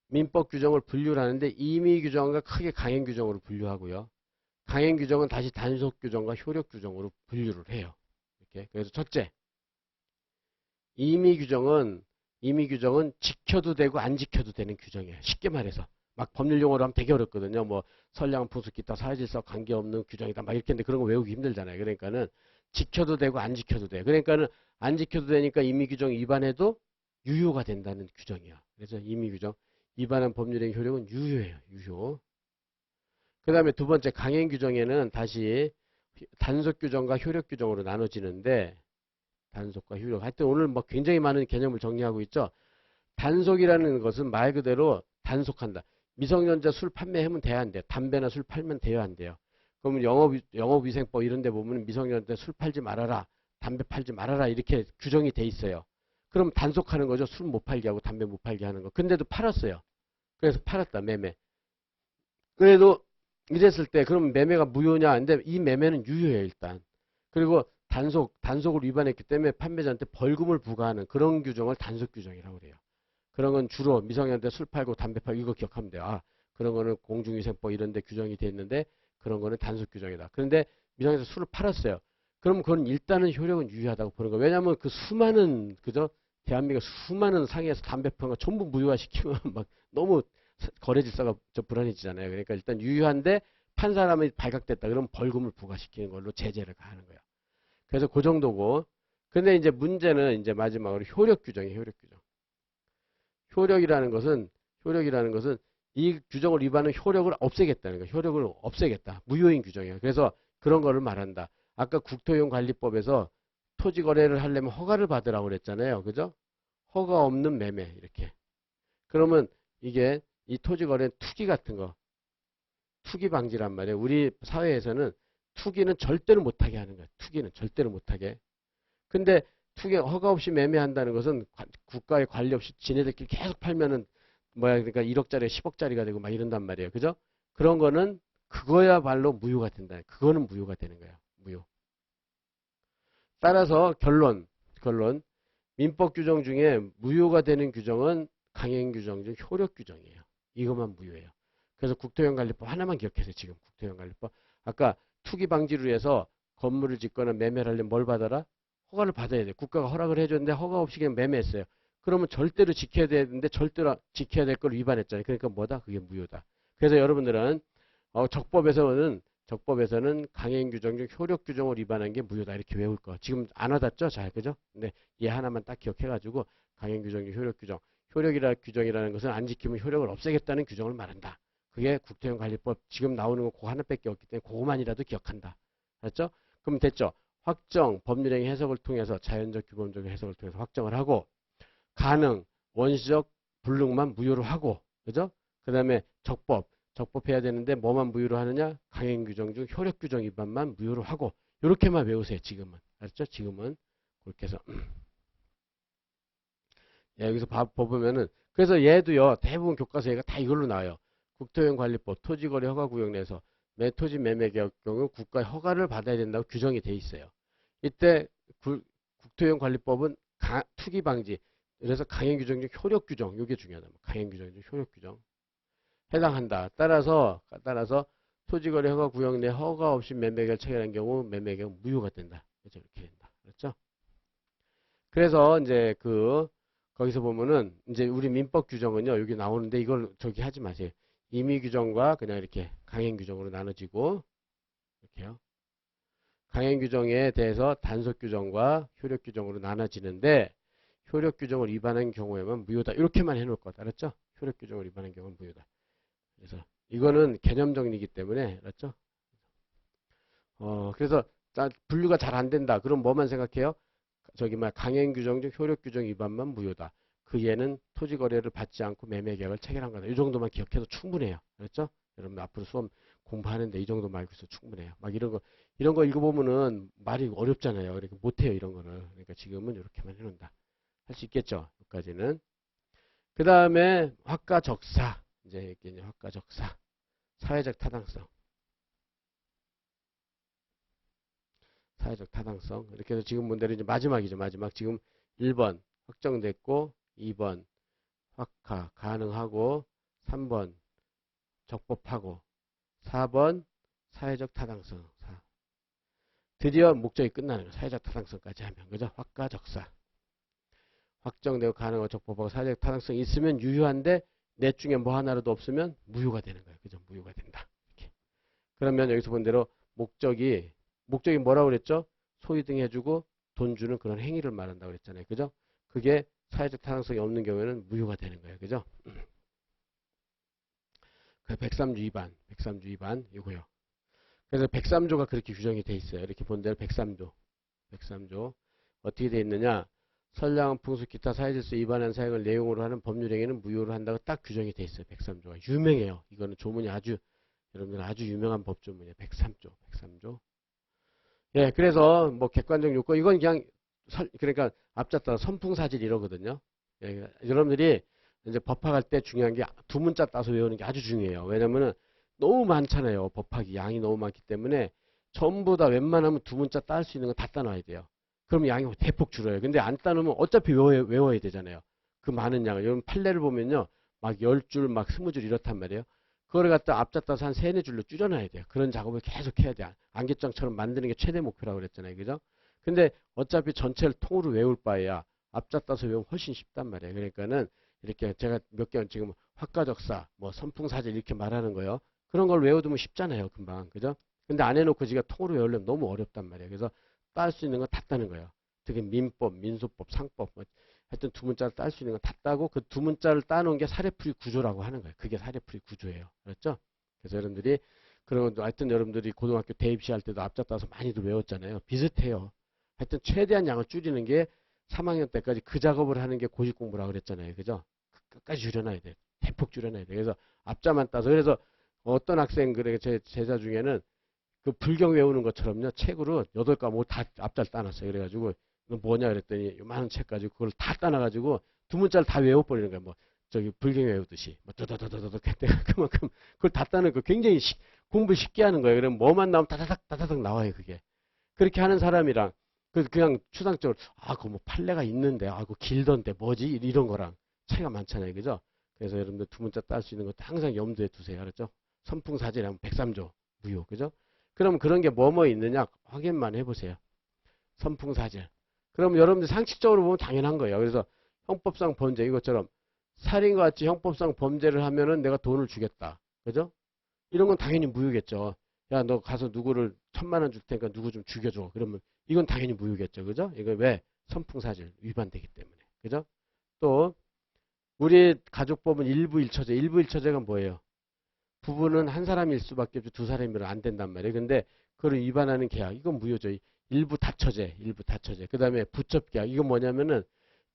[SPEAKER 1] 민법 규정을 분류를 하는데 임의 규정과 크게 강행 규정으로 분류하고요. 강행 규정은 다시 단속 규정과 효력 규정으로 분류를 해요. 이렇게. 그래서 첫째, 임의 규정은 지켜도 되고 안 지켜도 되는 규정이에요. 쉽게 말해서. 막 법률 용어로 하면 되게 어렵거든요. 뭐 선량, 풍수, 기타, 사회질서 관계없는 규정이다. 막 이렇게 했는데 그런 거 외우기 힘들잖아요. 그러니까는 지켜도 되고 안 지켜도 돼. 그러니까는 안 지켜도 되니까 임의 규정 위반해도 유효가 된다는 규정이야. 그래서 임의 규정 위반한 법률의 효력은 유효해요. 유효. 그 다음에 두 번째 강행 규정에는 다시 단속 규정과 효력 규정으로 나눠지는데 단속과 효력. 하여튼 오늘 뭐 굉장히 많은 개념을 정리하고 있죠. 단속이라는 것은 말 그대로 단속한다. 미성년자 술 판매하면 돼야 안 돼요. 담배나 술 팔면 돼야 안 돼요. 그러면 영업위생법 이런 데 보면 미성년자 술 팔지 말아라. 담배 팔지 말아라. 이렇게 규정이 돼 있어요. 그럼 단속하는 거죠. 술 못 팔게 하고 담배 못 팔게 하는 거. 근데도 팔았어요. 그래서 팔았다. 매매. 그래도 이랬을 때 그럼 매매가 무효냐? 근데 이 매매는 유효해요. 일단. 그리고 단속을 위반했기 때문에 판매자한테 벌금을 부과하는 그런 규정을 단속 규정이라고 그래요. 그런 건 주로 미성년자 술 팔고 담배 팔고 이거 기억하면 돼요. 아, 그런 거는 공중위생법 이런 데 규정이 돼 있는데 그런 거는 단속 규정이다. 그런데 미성년자 술을 팔았어요. 그럼 그건 일단은 효력은 유효하다고 보는 거예요. 왜냐하면 그 수많은 그죠? 대한민국 수많은 상해에서 담배 파는 거 전부 무효화시키면 막 너무 거래 질서가 불안해지잖아요. 그러니까 일단 유효한데 판 사람이 발각됐다. 그러면 벌금을 부과시키는 걸로 제재를 가하는 거예요. 그래서 그 정도고. 근데 이제 문제는 이제 마지막으로 효력 규정이에요. 효력 규정. 효력이라는 것은 이 규정을 위반하는 효력을 없애겠다는 거예요. 효력을 없애겠다. 무효인 규정이에요. 그래서 그런 거를 말한다. 아까 국토이용관리법에서 토지 거래를 하려면 허가를 받으라고 그랬잖아요. 그죠? 허가 없는 매매 이렇게. 그러면 이게 이 토지 거래는 투기 같은 거. 투기 방지란 말이에요. 우리 사회에서는 투기는 절대로 못하게 하는 거예요. 투기는 절대로 못하게. 근데 투기 허가 없이 매매한다는 것은 국가의 관리 없이 지네들끼리 계속 팔면은 그러니까 1억짜리 10억짜리가 되고 막 이런단 말이에요. 그죠? 그런 거는 그거야말로 무효가 된다. 그거는 무효가 되는 거예요. 무효. 따라서 결론 민법 규정 중에 무효가 되는 규정은 강행 규정 중 효력 규정이에요. 이것만 무효예요. 그래서 국토형관리법 하나만 기억하세요. 지금 국토형관리법. 아까 투기 방지를 위해서 건물을 짓거나 매매를 하려면 뭘 받아라? 허가를 받아야 돼요. 국가가 허락을 해줬는데 허가 없이 그냥 매매했어요. 그러면 절대로 지켜야 되는데 절대로 지켜야 될 걸 위반했잖아요. 그러니까 뭐다? 그게 무효다. 그래서 여러분들은 적법에서는 강행 규정 중 효력 규정을 위반한 게 무효다. 이렇게 외울 거. 지금 안 와닿죠? 잘 그죠? 근데 얘 하나만 딱 기억해가지고 강행 규정 중 효력 규정. 규정이라는 것은 안 지키면 효력을 없애겠다는 규정을 말한다. 그게 국토형관리법 지금 나오는 거 그거 하나밖에 없기 때문에 그거만이라도 기억한다. 알았죠? 그럼 됐죠? 확정, 법률행위 해석을 통해서 자연적 규범적 해석을 통해서 확정을 하고 가능, 원시적 불능만 무효로 하고 그죠? 그 다음에 적법해야 되는데 뭐만 무효로 하느냐? 강행규정 중 효력규정 위반만 무효로 하고 이렇게만 외우세요. 지금은. 알았죠? 지금은 그렇게 해서 여기서 보면은 그래서 얘도요. 대부분 교과서 얘가 다 이걸로 나와요. 국토형관리법 토지거래 허가구역 내에서 토지 매매 계약 경우 국가의 허가를 받아야 된다고 규정이 돼 있어요. 이때 국토형관리법은 투기 방지 그래서 강행규정 중 효력규정 이게 중요하다. 강행규정 중 효력규정 해당한다. 따라서 토지거래 허가구역 내 허가 없이 매매계약을 체결한 경우 매매계약 무효가 된다. 그렇죠? 이렇게 된다. 그렇죠? 그래서 이제 거기서 보면은 이제 우리 민법 규정은요 여기 나오는데 이걸 저기 하지 마세요. 임의 규정과 그냥 이렇게 강행 규정으로 나눠지고 이렇게요. 강행 규정에 대해서 단속 규정과 효력 규정으로 나눠지는데 효력 규정을 위반한 경우에만 무효다. 이렇게만 해놓을 것 알았죠? 효력 규정을 위반한 경우는 무효다. 그래서 이거는 개념 정리이기 때문에 알았죠? 그래서 분류가 잘 안 된다. 그럼 뭐만 생각해요? 저기 막 강행규정 중 효력규정 위반만 무효다. 그 예는 토지거래를 받지 않고 매매계약을 체결한 거다. 이 정도만 기억해도 충분해요. 그렇죠? 여러분 앞으로 수업 공부하는데 이 정도만 알고 있어도 충분해요. 막 이런 거 읽어보면은 말이 어렵잖아요. 그러니까 못해요, 이런 거를. 그러니까 지금은 이렇게만 해놓는다. 할 수 있겠죠? 여기까지는. 그 다음에 화가적사. 이제 화가적사. 사회적 타당성. 사회적 타당성. 이렇게 해서 지금 문제는 이제 마지막이죠. 마지막. 지금 1번 확정됐고, 2번 확화 가능하고, 3번 적법하고, 4번 사회적 타당성. 드디어 목적이 끝나는 거예요. 사회적 타당성까지 하면. 그죠? 확가적사. 확정되고 가능하고 적법하고 사회적 타당성이 있으면 유효한데 넷 중에 뭐 하나라도 없으면 무효가 되는 거예요. 그죠? 무효가 된다. 이렇게. 그러면 여기서 본 대로 목적이 뭐라고 그랬죠? 소위 등 해주고 돈 주는 그런 행위를 말한다고 그랬잖아요. 그죠? 그게 사회적 타당성이 없는 경우에는 무효가 되는 거예요. 그죠? 그 103조 위반 이거요. 그래서 103조가 그렇게 규정이 돼 있어요. 이렇게 본 대로 103조 어떻게 돼 있느냐? 선량 풍수 기타 사회질서 위반한 사행을 내용으로 하는 법률행위는 무효로 한다고 딱 규정이 돼 있어요. 103조가 유명해요. 이거는 조문이 여러분들 아주 유명한 법조문이에요. 103조. 예, 그래서 뭐 객관적 요건 이건 그냥 그러니까 앞잡다 선풍사질 이러거든요. 예, 여러분들이 이제 법학할 때 중요한 게 두 문자 따서 외우는 게 아주 중요해요. 왜냐면은 너무 많잖아요. 법학이 양이 너무 많기 때문에 전부 다 웬만하면 두 문자 딸 수 있는 거 다 따놔야 돼요. 그럼 양이 대폭 줄어요. 근데 안 따놓으면 어차피 외워야 되잖아요. 그 많은 양을. 여러분 판례를 보면요. 막 10줄, 막 20줄 이렇단 말이에요. 그거를 갖다 앞잡다서 한 3, 4줄로 줄여놔야 돼요. 그런 작업을 계속 해야 돼요. 안개장처럼 만드는 게 최대 목표라고 그랬잖아요. 그죠? 근데 어차피 전체를 통으로 외울 바에야 앞잡다서 외우면 훨씬 쉽단 말이에요. 그러니까는 이렇게 제가 몇 개 지금 화가적사, 뭐 선풍사질 이렇게 말하는 거요. 그런 걸 외워두면 쉽잖아요. 금방. 그죠? 근데 안 해놓고 지가 통으로 외우려면 너무 어렵단 말이에요. 그래서 딸 수 있는 건 다 따는 거예요. 특히 민법, 민소법, 상법, 뭐 하여튼 두 문자를 딸 수 있는 건 다 따고 그 두 문자를 따놓은 게 사례풀이 구조라고 하는 거예요. 그게 사례풀이 구조예요. 그렇죠? 그래서 여러분들이 그런 것도 하여튼 여러분들이 고등학교 대입시 할 때도 앞잡 따서 많이들 외웠잖아요. 비슷해요. 하여튼 최대한 양을 줄이는 게 3학년 때까지 그 작업을 하는 게 고시 공부라고 그랬잖아요. 그죠? 끝까지 줄여놔야 돼. 대폭 줄여놔야 돼. 그래서 앞자만 따서 그래서 어떤 학생 그래 제 제자 중에는 그 불경 외우는 것처럼요. 책으로 8과목 다 앞잘 따놨어요. 그래가지고 이거 뭐냐 그랬더니 요만한 책 가지고 그걸 다 따놔가지고 두 문자를 다 외워버리는 거야. 뭐 저기 불경 외우듯이 뭐 더더더더더 그만큼 그걸 다 따는 거 굉장히 공부 쉽게 하는 거예요. 그러면 뭐만 나오면 다다닥 나와요. 그게 그렇게 하는 사람이랑 그냥 추상적으로 그거 뭐 판례가 있는데 그거 길던데 뭐지 이런 거랑 차이가 많잖아요. 그죠? 그래서 여러분들 두 문자 딸 수 있는 것도 항상 염두에 두세요. 알았죠? 선풍사질하면 103조 무효. 그죠? 그럼 그런 게 뭐뭐 있느냐 확인만 해보세요. 선풍사질. 그럼 여러분들 상식적으로 보면 당연한 거예요. 그래서 형법상 범죄 이것처럼 살인과 같이 형법상 범죄를 하면은 내가 돈을 주겠다. 그죠? 이런 건 당연히 무효겠죠. 야, 너 가서 누구를 1000만 원 줄 테니까 누구 좀 죽여줘. 그러면 이건 당연히 무효겠죠. 그죠? 이거 왜? 선풍사질 위반되기 때문에. 그죠? 또 우리 가족법은 일부일처제. 일부일처제가 뭐예요? 부부는 한 사람일 수밖에 없죠. 두 사람이면 안 된단 말이에요. 근데 그걸 위반하는 계약, 이건 무효죠. 일부 다처제, 일부 다처제. 그 다음에 부첩계약, 이건 뭐냐면은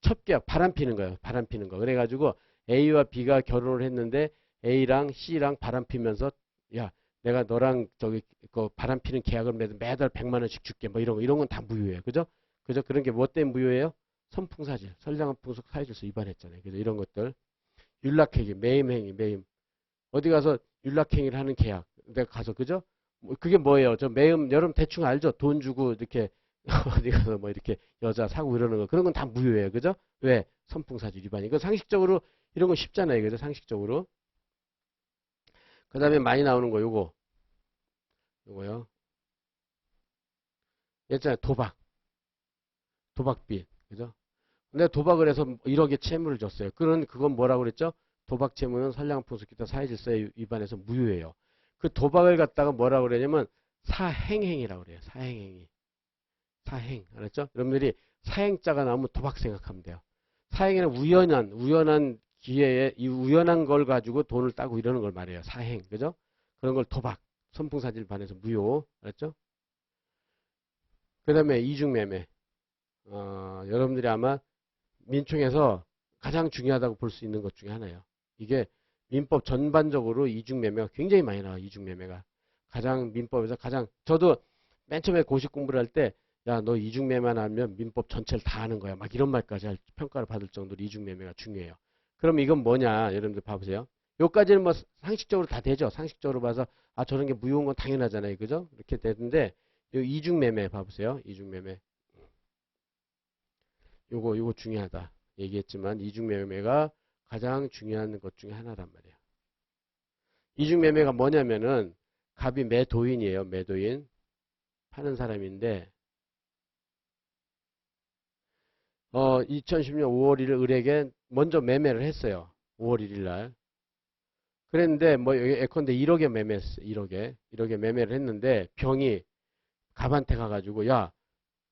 [SPEAKER 1] 첩계약, 바람 피는 거예요. 바람 피는 거. 그래가지고 A와 B가 결혼을 했는데 A랑 C랑 바람 피면서 야, 내가 너랑 저기 그 바람 피는 계약을 매달 100만 원씩 줄게. 뭐 이런 건 다 무효예요. 그죠? 그죠? 그런 게 뭐 때문에 무효예요? 선풍사질, 선량한 풍속 사회질서 위반했잖아요. 그래서 이런 것들 윤락행위, 매임행위, 매임. 어디 가서 윤락행위를 하는 계약. 내가 가서, 그죠? 그게 뭐예요? 저 매음, 여러분 대충 알죠? 돈 주고 이렇게, 어디 가서 뭐 이렇게 여자 사고 이러는 거. 그런 건 다 무효예요. 그죠? 왜? 선풍사질 위반. 이거 상식적으로, 이런 거 쉽잖아요. 그죠? 상식적으로. 그 다음에 많이 나오는 거, 요거요. 예전에 도박비. 그죠? 근데 도박을 해서 1억의 채무를 줬어요. 그건 뭐라고 그랬죠? 도박 채무는 선량풍수 기타 사회질서에 위반해서 무효예요. 그 도박을 갖다가 뭐라고 그러냐면 사행행이라고 그래요. 사행행위. 사행. 알았죠? 여러분들이 사행자가 나오면 도박 생각하면 돼요. 사행에는 우연한 기회에 이 우연한 걸 가지고 돈을 따고 이러는 걸 말해요. 사행. 그죠? 그런 걸 도박. 선풍사질 반해서 무효. 알았죠? 그 다음에 이중매매. 여러분들이 아마 민총에서 가장 중요하다고 볼 수 있는 것 중에 하나예요. 이게 민법 전반적으로 이중매매가 굉장히 많이 나와요. 이중매매가. 가장 민법에서 가장, 저도 맨 처음에 고시 공부를 할 때, 야, 너 이중매매만 하면 민법 전체를 다 하는 거야. 막 이런 말까지 평가를 받을 정도로 이중매매가 중요해요. 그럼 이건 뭐냐? 여러분들 봐보세요. 요까지는 뭐 상식적으로 다 되죠. 상식적으로 봐서, 아, 저런 게 무효한 건 당연하잖아요. 그죠? 이렇게 되는데, 요 이중매매 봐보세요. 이중매매. 요거 중요하다. 얘기했지만, 이중매매가 가장 중요한 것 중에 하나란 말이에요. 이중매매가 뭐냐면은, 갑이 매도인이에요. 매도인. 파는 사람인데, 2010년 5월 1일 을에게 먼저 매매를 했어요. 5월 1일 날. 그랬는데, 뭐, 여기 예컨대 1억에 매매했어. 1억에 매매를 했는데, 병이 갑한테 가가지고, 야,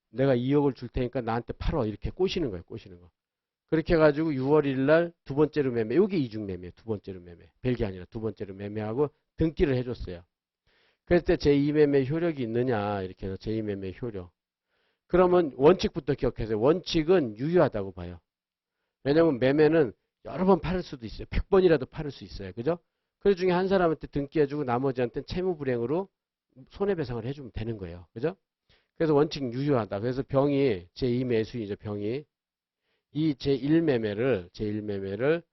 [SPEAKER 1] 내가 2억을 줄 테니까 나한테 팔어. 이렇게 꼬시는 거예요. 꼬시는 거. 그렇게 해가지고 6월 1일 날 두 번째로 매매. 요게 이중매매. 두 번째로 매매. 벨기 아니라 두 번째로 매매하고 등기를 해줬어요. 그랬을 때 제2매매 효력이 있느냐. 이렇게 해서 제2매매 효력. 그러면 원칙부터 기억하세요. 원칙은 유효하다고 봐요. 왜냐면 매매는 여러 번 팔을 수도 있어요. 100번이라도 팔을 수 있어요. 그죠? 그 중에 한 사람한테 등기해주고 나머지한테는 채무불이행으로 손해배상을 해주면 되는 거예요. 그죠? 그래서 원칙 유효하다. 그래서 병이 제2매수이죠. 병이 이 제1매매를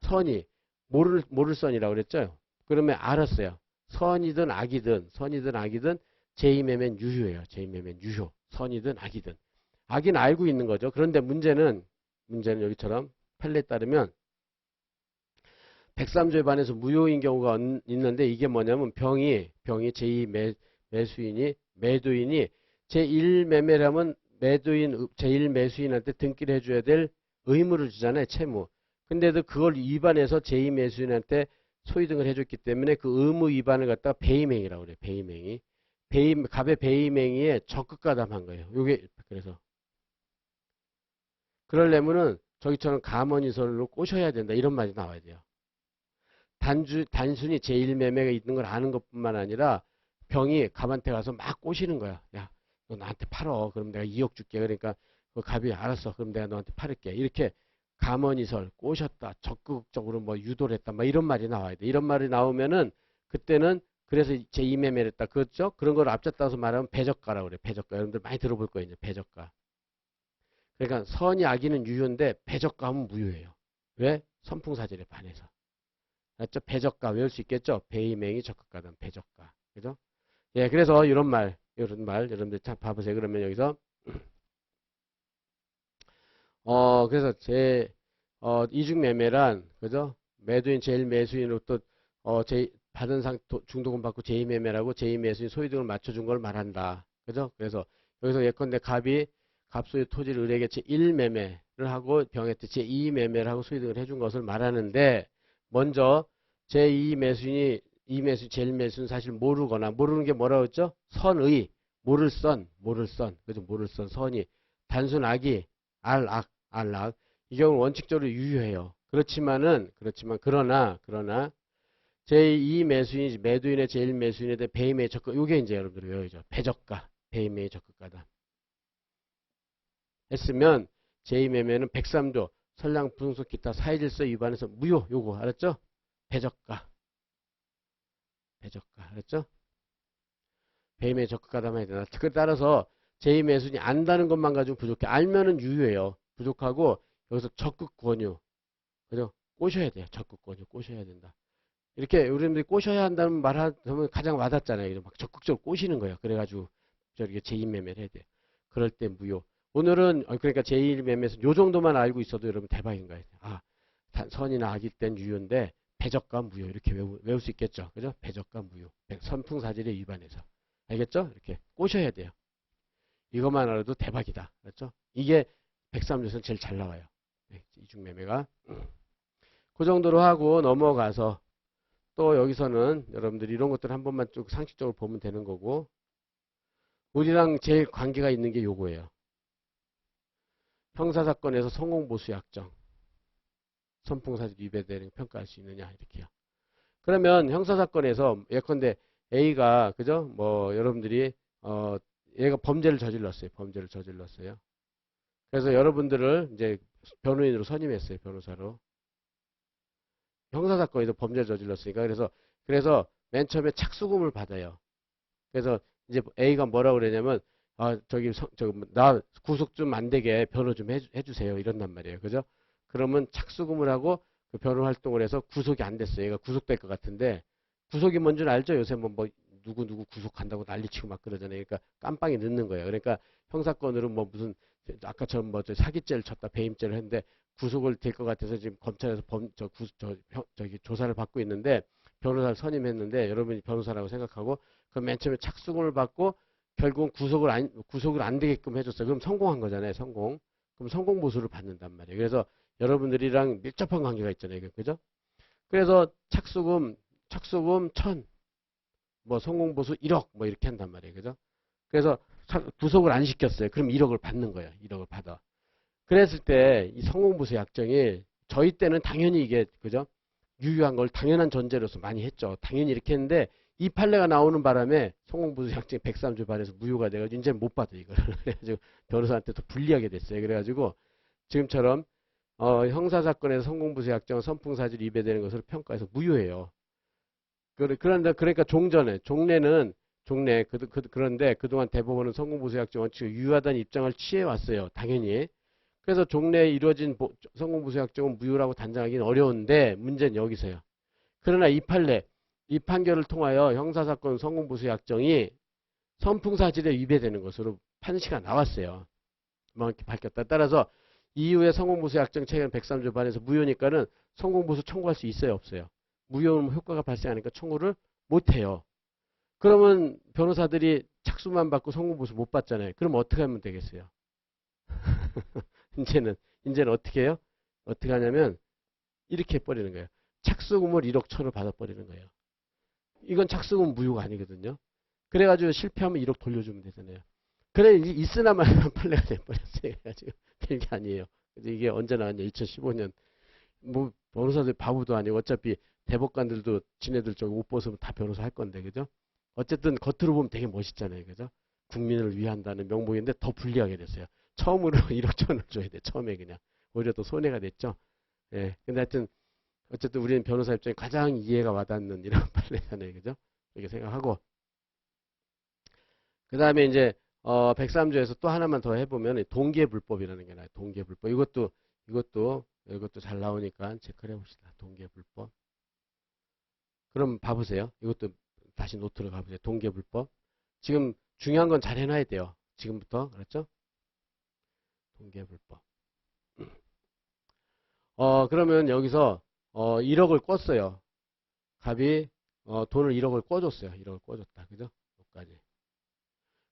[SPEAKER 1] 선이 모를 선이라고 그랬죠. 그러면 알았어요. 선이든 악이든 제2매매는 유효예요. 제2매매는 유효. 선이든 악이든. 악이는 알고 있는 거죠. 그런데 문제는 여기처럼 판례에 따르면 103조에 반해서 무효인 경우가 있는데 이게 뭐냐면 병이 제2매수인이 매도인이 제1매매라면 매도인 제1매수인한테 등기를 해줘야 될 의무를 주잖아요. 채무. 근데도 그걸 위반해서 제2매수인한테 소유등을 해줬기 때문에 그 의무 위반을 갖다가 배임행위라고 그래요. 배임행위. 갑의 배임행위에 적극가담한 거예요. 요게 그래서 그러려면은 저기처럼 가머니설로 꼬셔야 된다. 이런 말이 나와야 돼요. 단순히 제1매매가 있는 걸 아는 것뿐만 아니라 병이 갑한테 가서 막 꼬시는 거야. 야, 너 나한테 팔어. 그럼 내가 2억 줄게. 그러니까 그 갑이 알았어. 그럼 내가 너한테 팔을게. 이렇게 가머니설, 꼬셨다. 적극적으로 뭐 유도를 했다. 막 이런 말이 나와야 돼. 이런 말이 나오면은 그때는 그래서 제2매매를 했다. 그렇죠? 그런 걸 앞잡다서 말하면 배저가라고 그래. 배저가. 여러분들 많이 들어볼 거예요. 이제 배저가. 그러니까 선이 악이는 유효인데 배저가 하면 무효예요. 왜? 선풍사절에 반해서. 맞죠? 배저가 외울 수 있겠죠? 배임행위 적극가담 배저가. 그죠? 예, 그래서 이런 말 여러분들 참 봐보세요. 그러면 여기서 그래서 이중매매란 그죠? 매도인 제일 매수인으로부터 받은 중도금 받고 제2매매라고 제2매수인 소유등을 맞춰준 걸 말한다. 그죠? 그래서 여기서 예컨대 갑이 갑소유 토지를 을에게 제1매매를 하고 병한테 제2매매를 하고 소유등을 해준 것을 말하는데 먼저 제2매수인이 제1매수는 사실 모르거나 모르는 게 뭐라고 했죠? 선의 모를 선 그죠? 모를 선이 단순 악이 알악 이 경우는 원칙적으로 유효해요. 그렇지만 그러나 제2매수인 매도인의 제1매수인에 대해 배임의 적극 요게 이제 여러분들 외워야죠. 배저가 배임의 적극가다 했으면 제2매매는 103조 선량 부승속 기타 사회질서 위반해서 무효 요거 알았죠? 배저가 알았죠? 배임의 적극가담해야 되나? 그에 따라서 제2매수인이 안다는 것만 가지고 부족해. 알면은 유효해요. 부족하고 여기서 적극 권유 그죠? 꼬셔야 돼요. 적극 권유 꼬셔야 된다. 이렇게 우리들이 꼬셔야 한다는 말하면 가장 와닿잖아요. 막 적극적으로 꼬시는 거예요. 그래가지고 저렇게 제2매매를 해야 돼요. 그럴 때 무효. 오늘은 그러니까 제1매매에서 요 정도만 알고 있어도 여러분 대박인 거예요. 아, 선이나 악일 땐 유효인데 배적과 무효 이렇게 외울 수 있겠죠. 그죠? 배적과 무효. 선풍사질에 위반해서. 알겠죠? 이렇게 꼬셔야 돼요. 이것만 알아도 대박이다. 그렇죠? 이게 103조에서는 제일 잘 나와요. 이중매매가. 그 정도로 하고 넘어가서 또 여기서는 여러분들이 이런 것들 한 번만 쭉 상식적으로 보면 되는 거고 우리랑 제일 관계가 있는 게 요거예요. 형사사건에서 성공보수 약정 선풍사실 위배되는 평가할 수 있느냐 이렇게요. 그러면 형사사건에서 예컨대 A가 그죠? 뭐 여러분들이 얘가 범죄를 저질렀어요. 범죄를 저질렀어요. 그래서 여러분들을 이제 변호인으로 선임했어요. 변호사로. 형사사건에서 범죄를 저질렀으니까. 그래서 맨 처음에 착수금을 받아요. 그래서 이제 A가 뭐라고 그러냐면, 나 구속 좀 안 되게 변호 좀 해주세요. 이런단 말이에요. 그죠? 그러면 착수금을 하고 그 변호 활동을 해서 구속이 안 됐어요. 얘가 구속될 것 같은데, 구속이 뭔 줄 알죠? 요새 뭐 누구 구속한다고 난리치고 막 그러잖아요. 그러니까 깜빵에 넣는 거예요. 그러니까 형사건으로 뭐 무슨 아까처럼 뭐 사기죄를 쳤다 배임죄를 했는데 구속을 될 것 같아서 지금 검찰에서 저기 조사를 받고 있는데 변호사를 선임했는데 여러분이 변호사라고 생각하고 그 맨 처음에 착수금을 받고 결국은 구속을 안 되게끔 해줬어요. 그럼 성공한 거잖아요. 성공. 그럼 성공 보수를 받는단 말이에요. 그래서 여러분들이랑 밀접한 관계가 있잖아요. 그죠? 그래서 착수금 1000, 뭐 성공보수 1억 뭐 이렇게 한단 말이에요. 그죠? 그래서 구속을 안 시켰어요. 그럼 1억을 받는 거예요. 1억을 받아. 그랬을 때 이 성공보수 약정이 저희 때는 당연히 이게 그죠? 유효한 걸 당연한 전제로서 많이 했죠. 당연히 이렇게 했는데 이 판례가 나오는 바람에 성공보수 약정이 103조 반에서 무효가 돼가지고 이제 못 받아 이거를. 그래가지고 변호사한테 더 불리하게 됐어요. 그래가지고 지금처럼 형사사건에서 성공보수 약정은 선풍사실 위배되는 것으로 평가해서 무효해요. 그러니까 그런데 그동안 대법원은 성공보수약정 원칙을 유효하다는 입장을 취해왔어요. 당연히. 그래서 종래에 이루어진 성공보수약정은 무효라고 단정하기는 어려운데 문제는 여기서요. 그러나 이 판결을 통하여 형사사건 성공보수약정이 선풍사실에 위배되는 것으로 판시가 나왔어요. 이렇게 밝혔다. 따라서 이후에 성공보수약정 체결 103조 반에서 무효니까는 성공보수 청구할 수 있어요, 없어요? 무효는 효과가 발생하니까 청구를 못해요. 그러면 변호사들이 착수만 받고 성공보수 못 받잖아요. 그럼 어떻게 하면 되겠어요? 이제는 어떻게 해요? 어떻게 하냐면 이렇게 해버리는 거예요. 착수금을 1억 천을 받아버리는 거예요. 이건 착수금 무효가 아니거든요. 그래가지고 실패하면 1억 돌려주면 되잖아요. 그래 있으나만 판례가 돼버렸어요. 그래가지고 별게 아니에요. 이게 언제 나왔냐? 2015년. 뭐 변호사들 바보도 아니고 어차피 대법관들도 지네들 저기 옷 벗으면 다 변호사 할 건데 그죠? 어쨌든 겉으로 보면 되게 멋있잖아요. 그죠? 국민을 위한다는 명목인데 더 불리하게 됐어요. 처음으로 1억 천을 줘야 돼. 처음에 그냥. 오히려 더 손해가 됐죠. 예. 근데 하여튼 어쨌든 우리는 변호사 입장에 가장 이해가 와닿는 이런 판례잖아요. 그죠? 이렇게 생각하고 그 다음에 이제 103조에서 또 하나만 더 해보면 동기불법이라는 게 나와요. 동기불법. 이것도 잘 나오니까 체크를 해봅시다. 동기불법. 그럼 봐보세요. 이것도 다시 노트로 가보세요. 동기불법. 지금 중요한 건 잘 해놔야 돼요. 지금부터. 그렇죠? 동기불법. 그러면 여기서 1억을 꿨어요. 갑이 돈을 1억을 꿔줬어요. 1억을 꿔줬다. 그죠? 여기까지.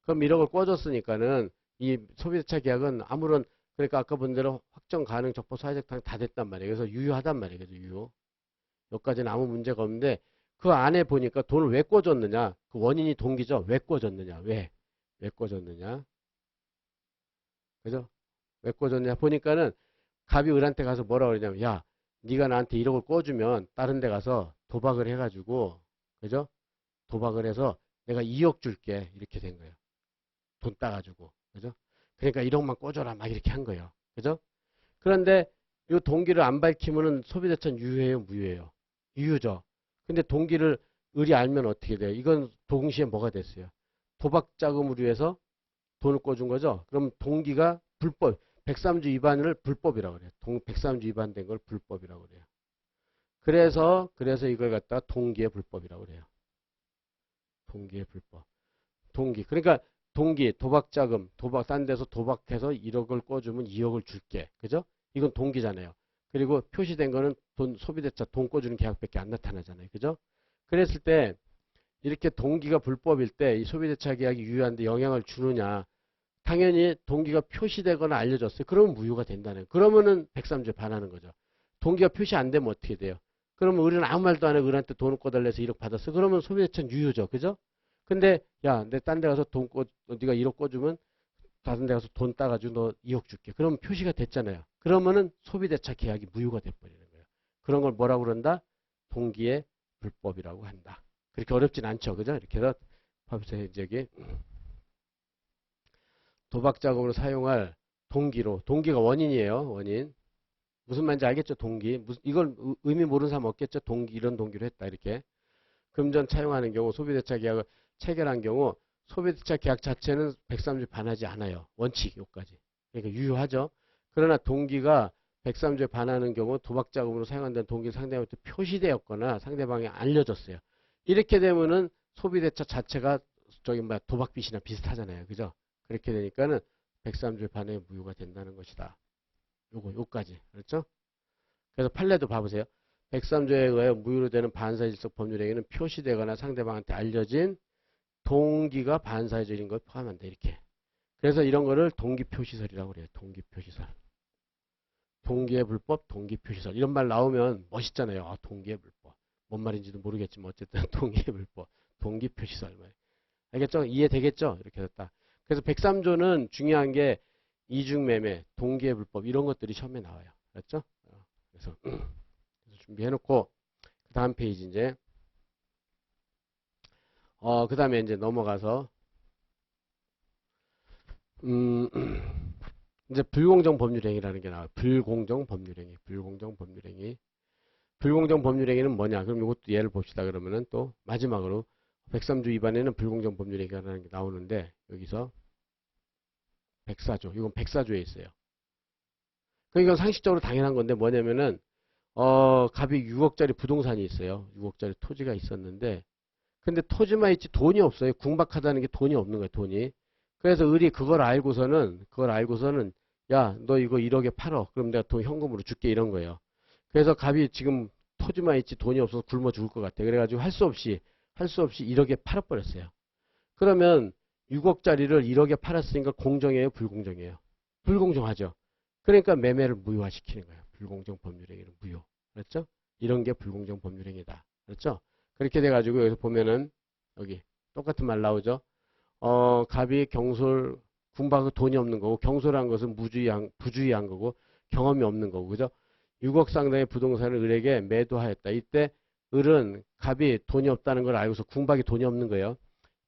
[SPEAKER 1] 그럼 1억을 꿔줬으니까는 이 소비대차 계약은 아무런 그러니까 아까 본 대로 확정 가능 적법 사회적 당다 됐단 말이에요. 그래서 유효하단 말이에요. 그래서 유효. 여기까지는 아무 문제가 없는데 그 안에 보니까 돈을 왜 꿔줬느냐? 그 원인이 동기죠. 왜 꿔줬느냐? 왜 꿔줬느냐? 그죠? 왜 꿔줬냐? 보니까는 갑이 을한테 가서 뭐라 그러냐면 야, 네가 나한테 1억을 꿔주면 다른 데 가서 도박을 해가지고 그죠? 도박을 해서 내가 2억 줄게 이렇게 된 거예요. 돈 따가지고 그죠? 그러니까 1억만 꿔줘라 막 이렇게 한 거예요. 그죠? 그런데 이 동기를 안 밝히면은 소비대차는 유효해요, 무효해요? 유효죠. 근데 동기를 을이 알면 어떻게 돼요? 이건 동시에 뭐가 됐어요? 도박 자금을 위해서 돈을 꿔준 거죠. 그럼 동기가 불법, 103조 위반을 불법이라고 그래요. 103조 위반된 걸 불법이라고 그래요. 그래서 이걸 갖다가 동기의 불법이라고 그래요. 동기의 불법. 그러니까 도박 자금, 딴 데서 도박해서 1억을 꿔주면 2억을 줄게. 그죠? 이건 동기잖아요. 그리고 표시된 거는 소비대차 돈 꿔주는 계약밖에 안 나타나잖아요. 그죠? 그랬을 때 이렇게 동기가 불법일 때 이 소비대차 계약이 유효한데 영향을 주느냐? 당연히 동기가 표시되거나 알려졌어요. 그러면 무효가 된다는 거예요. 그러면은 103조에 반하는 거죠. 동기가 표시 안 되면 어떻게 돼요? 그러면 우리는 아무 말도 안 하고 을한테 돈을 꿔달래서 1억 받았어. 그러면 소비대차는 유효죠. 그죠? 근데 야, 내 딴 데 가서 네가 1억 꿔주면 다른 데 가서 돈 따가지고 너 2억 줄게. 그러면 표시가 됐잖아요. 그러면은 소비대차 계약이 무효가 돼버리는 거예요. 그런 걸 뭐라고 그런다? 동기의 불법이라고 한다. 그렇게 어렵진 않죠. 그죠? 이렇게 해서 봐보세요. 여기 도박 작업으로 사용할 동기로, 동기가 원인이에요. 원인. 무슨 말인지 알겠죠? 동기. 이걸 의미 모르는 사람 없겠죠? 동기, 이런 동기로 했다. 이렇게. 금전 차용하는 경우, 소비대차 계약을 체결한 경우 소비대차 계약 자체는 103조에 반하지 않아요. 원칙, 요까지. 그러니까 유효하죠. 그러나 동기가 103조에 반하는 경우 도박 자금으로 사용한다는 동기를 상대방한테 표시되었거나 상대방이 알려줬어요. 이렇게 되면은 소비대차 자체가 저기 뭐 도박 빚이나 비슷하잖아요. 그죠? 그렇게 되니까는 103조에 반해 무효가 된다는 것이다. 요까지. 그렇죠? 그래서 판례도 봐보세요. 103조에 의하여 무효로 되는 반사질적 법률행위는 표시되거나 상대방한테 알려진 동기가 반사회적인 걸 포함한다. 이렇게. 그래서 이런 거를 동기표시설이라고 그래요. 동기표시설. 동기의 불법, 동기표시설. 이런 말 나오면 멋있잖아요. 아, 동기의 불법. 뭔 말인지도 모르겠지만 어쨌든 동기의 불법, 동기표시설. 알겠죠? 이해되겠죠? 이렇게 됐다. 그래서 103조는 중요한 게 이중매매, 동기의 불법 이런 것들이 시험에 나와요. 알았죠? 그래서 준비해놓고 그 다음 페이지 이제 그 다음에 이제 넘어가서 이제 불공정 법률행위라는 게 나와요. 불공정 법률행위, 불공정 법률행위. 불공정 법률행위는 뭐냐? 그럼 이것도 예를 봅시다. 그러면은 또 마지막으로 103조 위반에는 불공정 법률행위라는 게 나오는데 여기서 104조, 이건 104조에 있어요. 그러니까 상식적으로 당연한 건데 뭐냐면은 갑이 6억짜리 부동산이 있어요. 6억짜리 토지가 있었는데 근데 토지만 있지 돈이 없어요. 궁박하다는 게 돈이 없는 거예요. 돈이. 그래서 을이 그걸 알고서는 야, 너 이거 1억에 팔어. 그럼 내가 돈 현금으로 줄게 이런 거예요. 그래서 갑이 지금 토지만 있지 돈이 없어서 굶어 죽을 것 같아. 그래가지고 할 수 없이 1억에 팔아버렸어요. 그러면 6억짜리를 1억에 팔았으니까 공정해요? 불공정해요? 불공정하죠. 그러니까 매매를 무효화시키는 거예요. 불공정 법률행위는 무효. 그렇죠? 이런 게 불공정 법률행위다. 그렇죠? 그렇게 돼가지고 여기서 보면은 여기 똑같은 말 나오죠. 갑이 경솔, 군박은 돈이 없는 거고 경솔한 것은 부주의한 거고 경험이 없는 거고 그죠? 6억 상당의 부동산을 을에게 매도하였다. 이때 을은 갑이 돈이 없다는 걸 알고서 군박이 돈이 없는 거예요.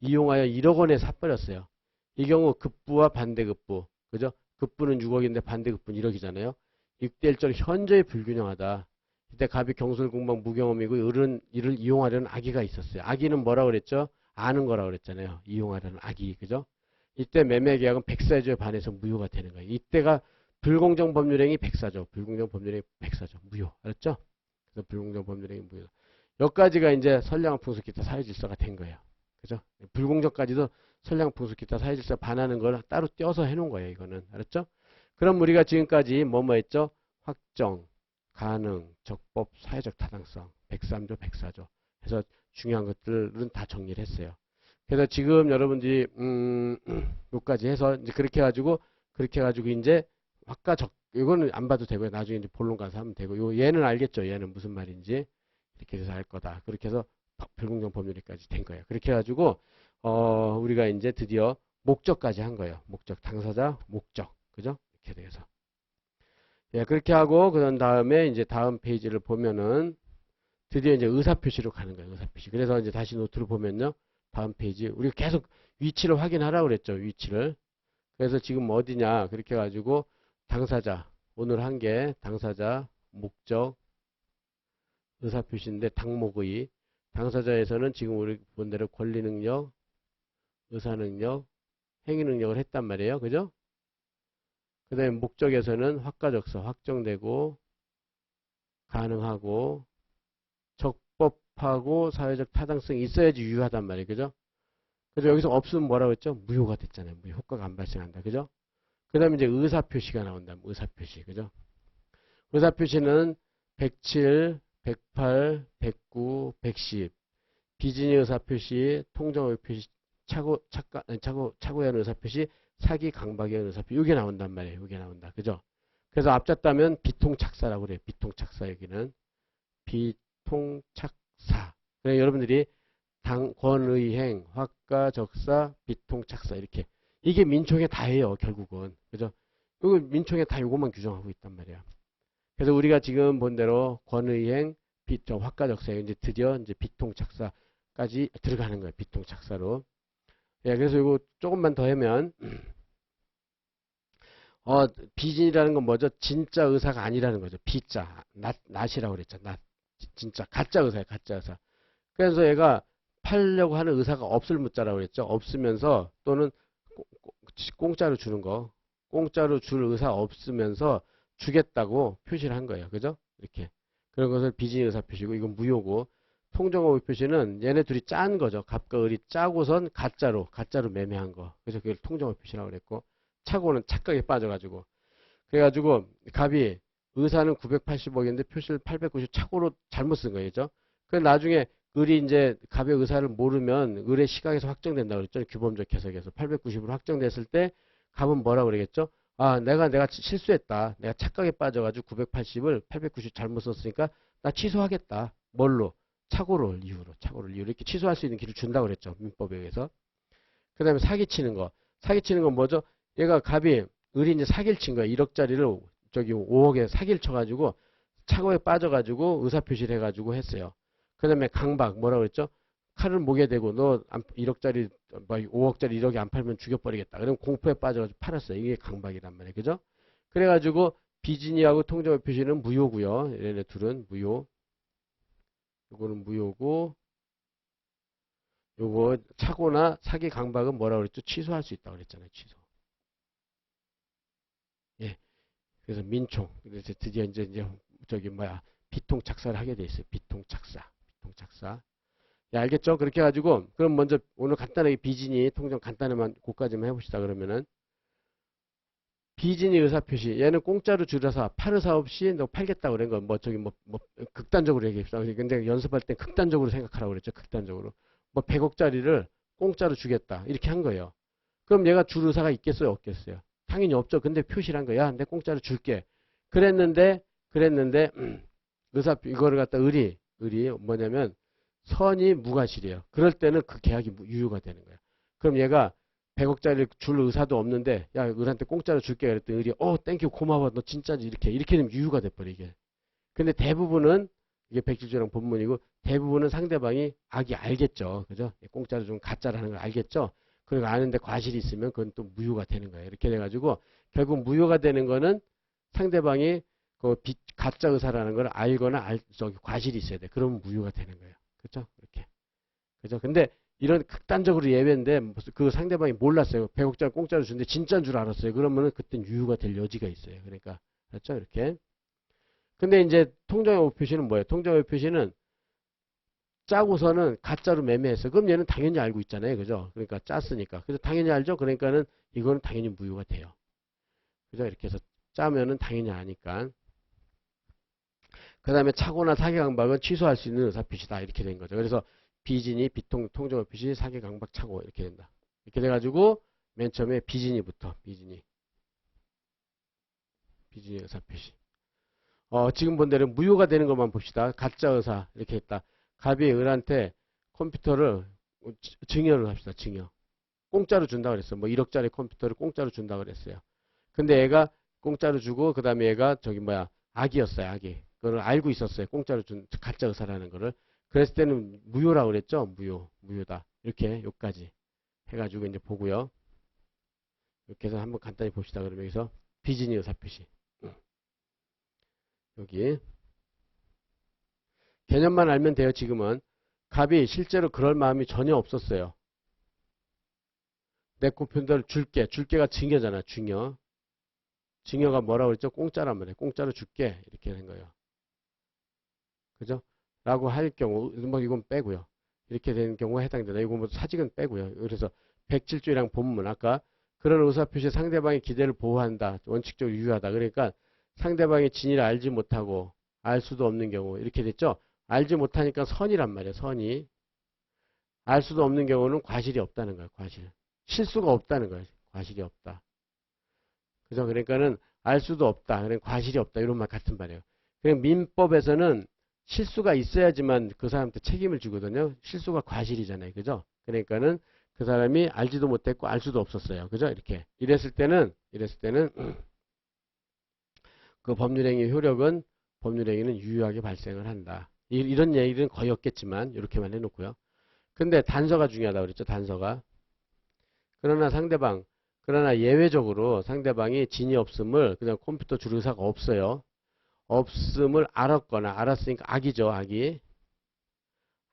[SPEAKER 1] 이용하여 1억 원에 사버렸어요. 이 경우 급부와 반대급부 그죠? 급부는 6억인데 반대급부는 1억이잖아요. 6대1절 현저히 불균형하다. 이때 갑이 경솔공박 무경험이고 을은 이를 이용하려는 악의가 있었어요. 악의는 뭐라고 그랬죠? 아는 거라고 그랬잖아요. 이용하려는 악의. 그죠? 이때 매매계약은 104조에 반해서 무효가 되는 거예요. 이때가 불공정 법률행위 104조. 불공정 법률행위 104조. 무효. 알았죠? 그래서 불공정 법률행위 무효. 여기까지가 이제 선량한 풍속 기타 사회질서가 된 거예요. 그죠? 불공정까지도 선량한 풍속 기타 사회질서 반하는 걸 따로 떼어서 해놓은 거예요. 이거는. 알았죠? 그럼 우리가 지금까지 뭐뭐 했죠? 확정, 가능, 적법, 사회적 타당성. 103조, 104조. 그래서 중요한 것들은 다 정리를 했어요. 그래서 지금 여러분들이 여기까지 해서 이제 그렇게 해가지고 이제 확가적 이거는 안 봐도 되고요. 나중에 이제 본론 가서 하면 되고 요 얘는 알겠죠. 얘는 무슨 말인지 이렇게 해서 알 거다. 그렇게 해서 불공정 법률까지 된 거예요. 그렇게 해가지고 우리가 이제 드디어 목적까지 한 거예요. 목적 당사자 목적 그죠? 이렇게 돼서 예 그렇게 하고 그런 다음에 이제 다음 페이지를 보면은 드디어 이제 의사표시로 가는 거예요. 의사표시. 그래서 이제 다시 노트를 보면요. 다음 페이지. 우리가 계속 위치를 확인하라고 그랬죠. 위치를. 그래서 지금 어디냐. 그렇게 해가지고 당사자. 오늘 한 게 당사자, 목적, 의사표시인데 당목의. 당사자에서는 지금 우리 본 대로 권리능력, 의사능력, 행위능력을 했단 말이에요. 그죠? 그 다음에 목적에서는 확가적서 확정되고 가능하고 적법하고 사회적 타당성이 있어야지 유효하단 말이에요. 그죠? 그래서 여기서 없으면 뭐라고 했죠? 무효가 됐잖아요. 무효. 효과가 안 발생한다. 그죠? 그 다음에 이제 의사표시가 나온다. 의사표시. 그죠? 의사표시는 107, 108, 109, 110. 비진의 의사표시, 통정의표시, 착오의 의사표시, 사기 강박의 의사표시. 이게 나온단 말이에요. 이게 나온다. 그죠? 그래서 앞잡다면 비통착사라고 그래요. 비통착사 여기는. 비통착사. 그래 여러분들이 권의행, 확가적사, 비통착사 이렇게 이게 민총에 다예요. 결국은 그죠? 이거 민총에 다 요것만 규정하고 있단 말이야. 그래서 우리가 지금 본 대로 권의행, 확가적사 이제 드디어 이제 비통착사까지 들어가는 거예요. 비통착사로. 예, 그래서 이거 조금만 더 하면 비진이라는 건 뭐죠? 진짜 의사가 아니라는 거죠. 비자, 낫이라고 그랬죠. 낫. 진짜 가짜 의사예요. 가짜 의사. 그래서 얘가 팔려고 하는 의사가 없을 무자라고 그랬죠. 없으면서 또는 공짜로 주는 거. 공짜로 줄 의사 없으면서 주겠다고 표시를 한 거예요. 그죠? 이렇게. 그런 것을 비진이 의사 표시고 이건 무효고 통정어의 표시는 얘네 둘이 짠 거죠. 갑과 을이 짜고선 가짜로 매매한 거. 그래서 그걸 통정어 표시라고 그랬고 차고는 착각에 빠져가지고 그래가지고 갑이 의사는 980억인데 표시를 890 착오로 잘못 쓴 거죠. 그래서 나중에 을이 이제 갑의 의사를 모르면 을의 시각에서 확정된다 그랬죠. 규범적 해석에서 890으로 확정됐을 때 갑은 뭐라고 그러겠죠? 아, 내가 실수했다. 내가 착각에 빠져가지고 980을 890 잘못 썼으니까 나 취소하겠다. 뭘로? 착오를 이유로 이렇게 취소할 수 있는 길을 준다고 그랬죠. 민법에 의해서. 그 다음에 사기치는 거. 사기치는 건 뭐죠? 얘가 갑이 을이 이제 사기를 친 거야. 1억짜리를 저기 5억에 사기를 쳐가지고 착오에 빠져가지고 의사표시를 해가지고 했어요. 그 다음에 강박 뭐라고 그랬죠? 칼을 목에 대고 너 1억짜리 5억짜리 1억이 안 팔면 죽여버리겠다. 그럼 공포에 빠져가지고 팔았어요. 이게 강박이란 말이에요. 그죠? 그래가지고 비진이하고 통정의 표시는 무효고요. 얘네 둘은 무효. 요거는 무효고 요거 착오나 사기 강박은 뭐라고 그랬죠? 취소할 수 있다고 그랬잖아요. 취소. 예. 그래서 민총. 그래서 드디어 이제 저기 뭐야 비통 착사를 하게 돼 있어요. 비통 착사. 예, 알겠죠? 그렇게 해가지고 그럼 먼저 오늘 간단하게 비진이 통정 간단히만 그까지만 해봅시다. 그러면은 비진이 의사표시 얘는 공짜로 줄여서 팔 의사 없이 너 팔겠다고 그런 건 뭐 저기 뭐 극단적으로 얘기했어. 근데 연습할 때 극단적으로 생각하라고 그랬죠. 극단적으로 뭐 100억짜리를 공짜로 주겠다 이렇게 한 거예요. 그럼 얘가 줄 의사가 있겠어요? 없겠어요? 당연히 없죠. 근데 표시를 한 거야. 야, 내 공짜로 줄게. 그랬는데 의사 이거를 갖다 을이 뭐냐면 선이 무과실이에요. 그럴 때는 그 계약이 유효가 되는 거예요. 그럼 얘가 100억짜리 줄 의사도 없는데 야 을한테 공짜로 줄게 그랬더니 을이 땡큐 고마워 너 진짜지 이렇게 되면 유효가 돼버려 이게. 근데 대부분은 이게 백질조랑 본문이고 대부분은 상대방이 알겠죠. 그죠? 공짜로 좀 가짜라는 걸 알겠죠. 그리고 아는데 과실이 있으면 그건 또 무효가 되는 거예요. 이렇게 돼가지고 결국 무효가 되는 거는 상대방이 그 가짜 의사라는 걸 알거나 저기 과실이 있어야 돼. 그러면 무효가 되는 거예요. 그렇죠? 이렇게. 그죠? 근데 이런 극단적으로 예외인데 그 상대방이 몰랐어요. 100억짜리 공짜로 주는데 진짜인 줄 알았어요. 그러면은 그땐 유효가 될 여지가 있어요. 그러니까 그렇죠? 이렇게. 근데 이제 통정의 표시는 뭐예요? 통정의 표시는 짜고서는 가짜로 매매했어. 그럼 얘는 당연히 알고 있잖아요. 그죠? 그러니까 짰으니까. 그래서 당연히 알죠? 그러니까는 이거는 당연히 무효가 돼요. 그죠? 이렇게 해서 짜면은 당연히 아니까. 그 다음에 착오나 사기강박은 취소할 수 있는 의사표시다. 이렇게 된 거죠. 그래서 비진이 통정의 표시 사기강박 착오 이렇게 된다. 이렇게 돼가지고 맨 처음에 비진이부터 비진이 의사표시. 지금 본 대로 무효가 되는 것만 봅시다. 가짜 의사 이렇게 했다. 갑이 을한테 컴퓨터를 증여를 합시다. 증여. 공짜로 준다 그랬어. 뭐 1억짜리 컴퓨터를 공짜로 준다 그랬어요. 근데 얘가 공짜로 주고 그 다음에 얘가 저기 뭐야 악이었어요. 악이. 그걸 알고 있었어요. 공짜로 준 가짜 의사라는 거를. 그랬을 때는 무효라고 그랬죠. 무효다. 이렇게 여기까지 해가지고 이제 보고요. 이렇게 해서 한번 간단히 봅시다. 그러면 여기서 비진이 의사 표시. 여기 개념만 알면 돼요. 지금은 갑이 실제로 그럴 마음이 전혀 없었어요. 내 쿠폰들 줄게가 증여잖아. 증여가 뭐라고 그랬죠? 공짜란 말이에요. 공짜로 줄게 이렇게 된 거예요. 그죠? 라고 할 경우 뭐 이건 빼고요. 이렇게 되는 경우에 해당된다. 이건 뭐 사직은 빼고요. 그래서 107조랑 본문 아까 그런 의사표시 상대방의 기대를 보호한다. 원칙적으로 유효하다. 그러니까 상대방의 진위를 알지 못하고 알 수도 없는 경우 이렇게 됐죠. 알지 못하니까 선이란 말이에요. 선이. 알 수도 없는 경우는 과실이 없다는 거예요. 과실. 실수가 없다는 거예요. 과실이 없다. 그죠? 그러니까는 알 수도 없다. 그러니까 과실이 없다. 이런 말 같은 말이에요. 그냥 민법에서는 실수가 있어야지만 그 사람한테 책임을 주거든요. 실수가 과실이잖아요. 그죠? 그러니까는 그 사람이 알지도 못했고 알 수도 없었어요. 그죠? 이랬을 때는 그 법률행위 효력은 법률행위는 유효하게 발생을 한다. 이런 얘기는 거의 없겠지만 이렇게만 해놓고요. 근데 단서가 중요하다고 그랬죠. 단서가. 그러나 상대방 그러나 예외적으로 상대방이 진이 없음을 그냥 컴퓨터 줄 의사가 없어요. 없음을 알았거나 알았으니까 악이죠. 악이.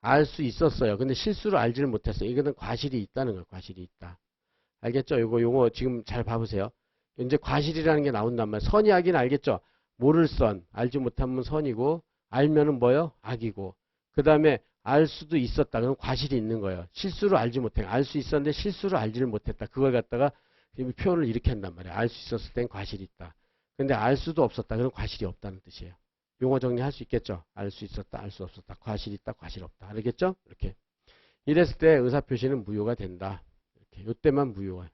[SPEAKER 1] 알 수 있었어요. 근데 실수로 알지를 못했어요. 이거는 과실이 있다는 거예요. 과실이 있다. 알겠죠? 요거 지금 잘 봐보세요. 이제 과실이라는 게 나온단 말이에요. 선이 악이는 알겠죠? 모를 선, 알지 못하면 선이고, 알면은 뭐요? 악이고. 그 다음에 알 수도 있었다. 그럼 과실이 있는 거예요. 실수로 알지 못해. 알 수 있었는데 실수로 알지를 못했다. 그걸 갖다가 표현을 이렇게 한단 말이에요. 알 수 있었을 땐 과실이 있다. 근데 알 수도 없었다. 그럼 과실이 없다는 뜻이에요. 용어 정리할 수 있겠죠? 알 수 있었다, 알 수 없었다. 과실 있다, 과실 없다. 알겠죠? 이렇게. 이랬을 때 의사표시는 무효가 된다. 이렇게. 요때만 무효가.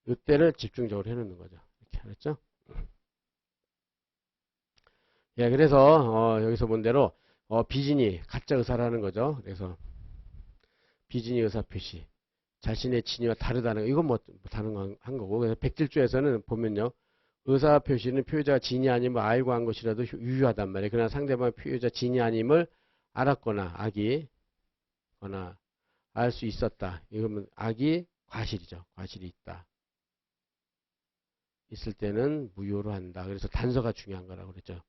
[SPEAKER 1] 요때를 집중적으로 해놓는 거죠. 이렇게. 알았죠? 예, 그래서, 여기서 본 대로, 비진이 가짜 의사라는 거죠. 그래서, 비진이 의사표시. 자신의 진위와 다르다는 거. 이건 뭐, 다른 한 거고. 그래서 백질조에서는 보면요. 의사표시는 표의자가 진이 아님을 알고 한 것이라도 유효하단 말이에요. 그러나 상대방 표의자 진이 아님을 알았거나 악이 거나 알 수 있었다. 이러면 악이 과실이죠. 과실이 있다. 있을 때는 무효로 한다. 그래서 단서가 중요한 거라고 그랬죠.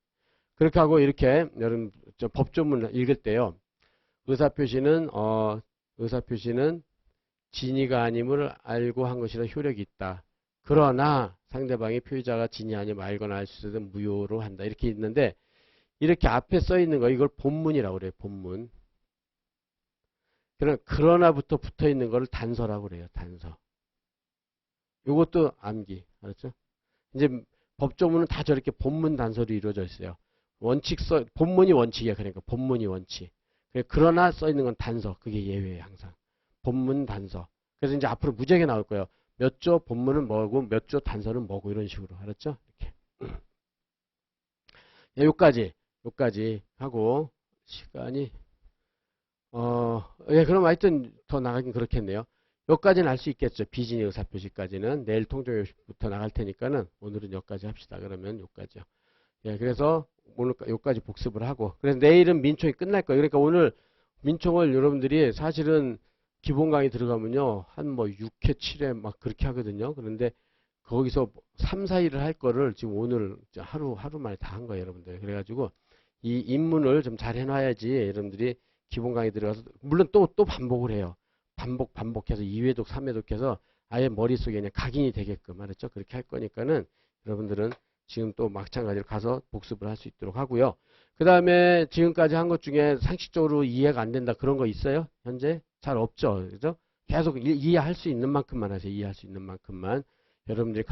[SPEAKER 1] 그렇게 하고 이렇게 여러분 법조문 읽을 때요. 의사표시는 진이가 아님을 알고 한 것이라 효력이 있다. 그러나 상대방이 표의자가 진이 아니면 알거나 알 수 있어도 무효로 한다. 이렇게 있는데 이렇게 앞에 써 있는 거 이걸 본문이라고 그래요. 본문. 그러나부터 붙어 있는 거를 단서라고 그래요. 단서. 이것도 암기. 알았죠? 이제 법조문은 다 저렇게 본문 단서로 이루어져 있어요. 본문이 원칙이야. 그러니까 본문이 원칙. 그러나 써 있는 건 단서. 그게 예외예요. 항상. 본문 단서. 그래서 이제 앞으로 무지하게 나올 거예요. 몇 조 본문은 뭐고 몇 조 단서는 뭐고 이런 식으로. 알았죠? 이렇게. 예, 요까지 하고 시간이 예, 그럼 하여튼 더 나가긴 그렇겠네요. 여기까지는 알 수 있겠죠. 비진의 의사표시까지는 내일 통정교육부터 나갈 테니까는 오늘은 여기까지 합시다. 그러면 여기까지요. 예, 그래서 오늘 여기까지 복습을 하고 그래서 내일은 민총이 끝날 거예요. 그러니까 오늘 민총을 여러분들이 사실은 기본 강의 들어가면요. 한 뭐 6회, 7회 막 그렇게 하거든요. 그런데 거기서 3, 4일을 할 거를 지금 오늘 하루 만에 다 한 거예요. 여러분들. 그래가지고 이 입문을 좀 잘 해놔야지 여러분들이 기본 강의 들어가서 물론 또 반복을 해요. 반복해서 2회독, 3회독 해서 아예 머릿속에 그냥 각인이 되게끔 알았죠? 그렇게 할 거니까는 여러분들은 지금 또 마찬가지로 가서 복습을 할 수 있도록 하고요. 그 다음에 지금까지 한 것 중에 상식적으로 이해가 안 된다 그런 거 있어요? 현재? 잘 없죠? 그죠? 계속 이해할 수 있는 만큼만 하세요. 이해할 수 있는 만큼만. 여러분들이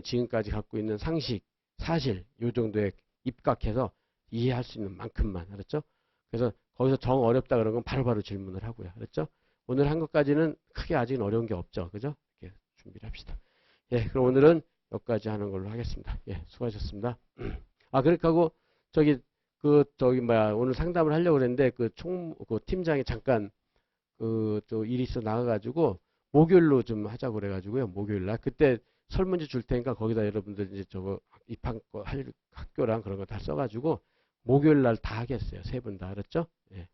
[SPEAKER 1] 지금까지 갖고 있는 상식, 사실, 요 정도에 입각해서 이해할 수 있는 만큼만. 알았죠? 그래서 거기서 정 어렵다 그런 건 바로바로 질문을 하고요. 그렇죠? 오늘 한 것까지는 크게 아직은 어려운 게 없죠. 그죠? 이렇게 준비를 합시다. 예, 그럼 오늘은 여기까지 하는 걸로 하겠습니다. 예, 수고하셨습니다. 그렇게 하고, 오늘 상담을 하려고 그랬는데, 그 팀장이 잠깐, 또 일이 있어 나가가지고, 목요일로 좀 하자고 그래가지고요. 목요일날. 그때 설문지 줄 테니까 거기다 여러분들 이제 입학 할 학교랑 그런 거 다 써가지고, 목요일날 다 하겠어요. 세 분 다. 알았죠? 예.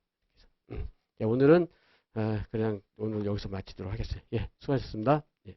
[SPEAKER 1] 예, 오늘은, 그냥 오늘 여기서 마치도록 하겠어요. 예, 수고하셨습니다. 예.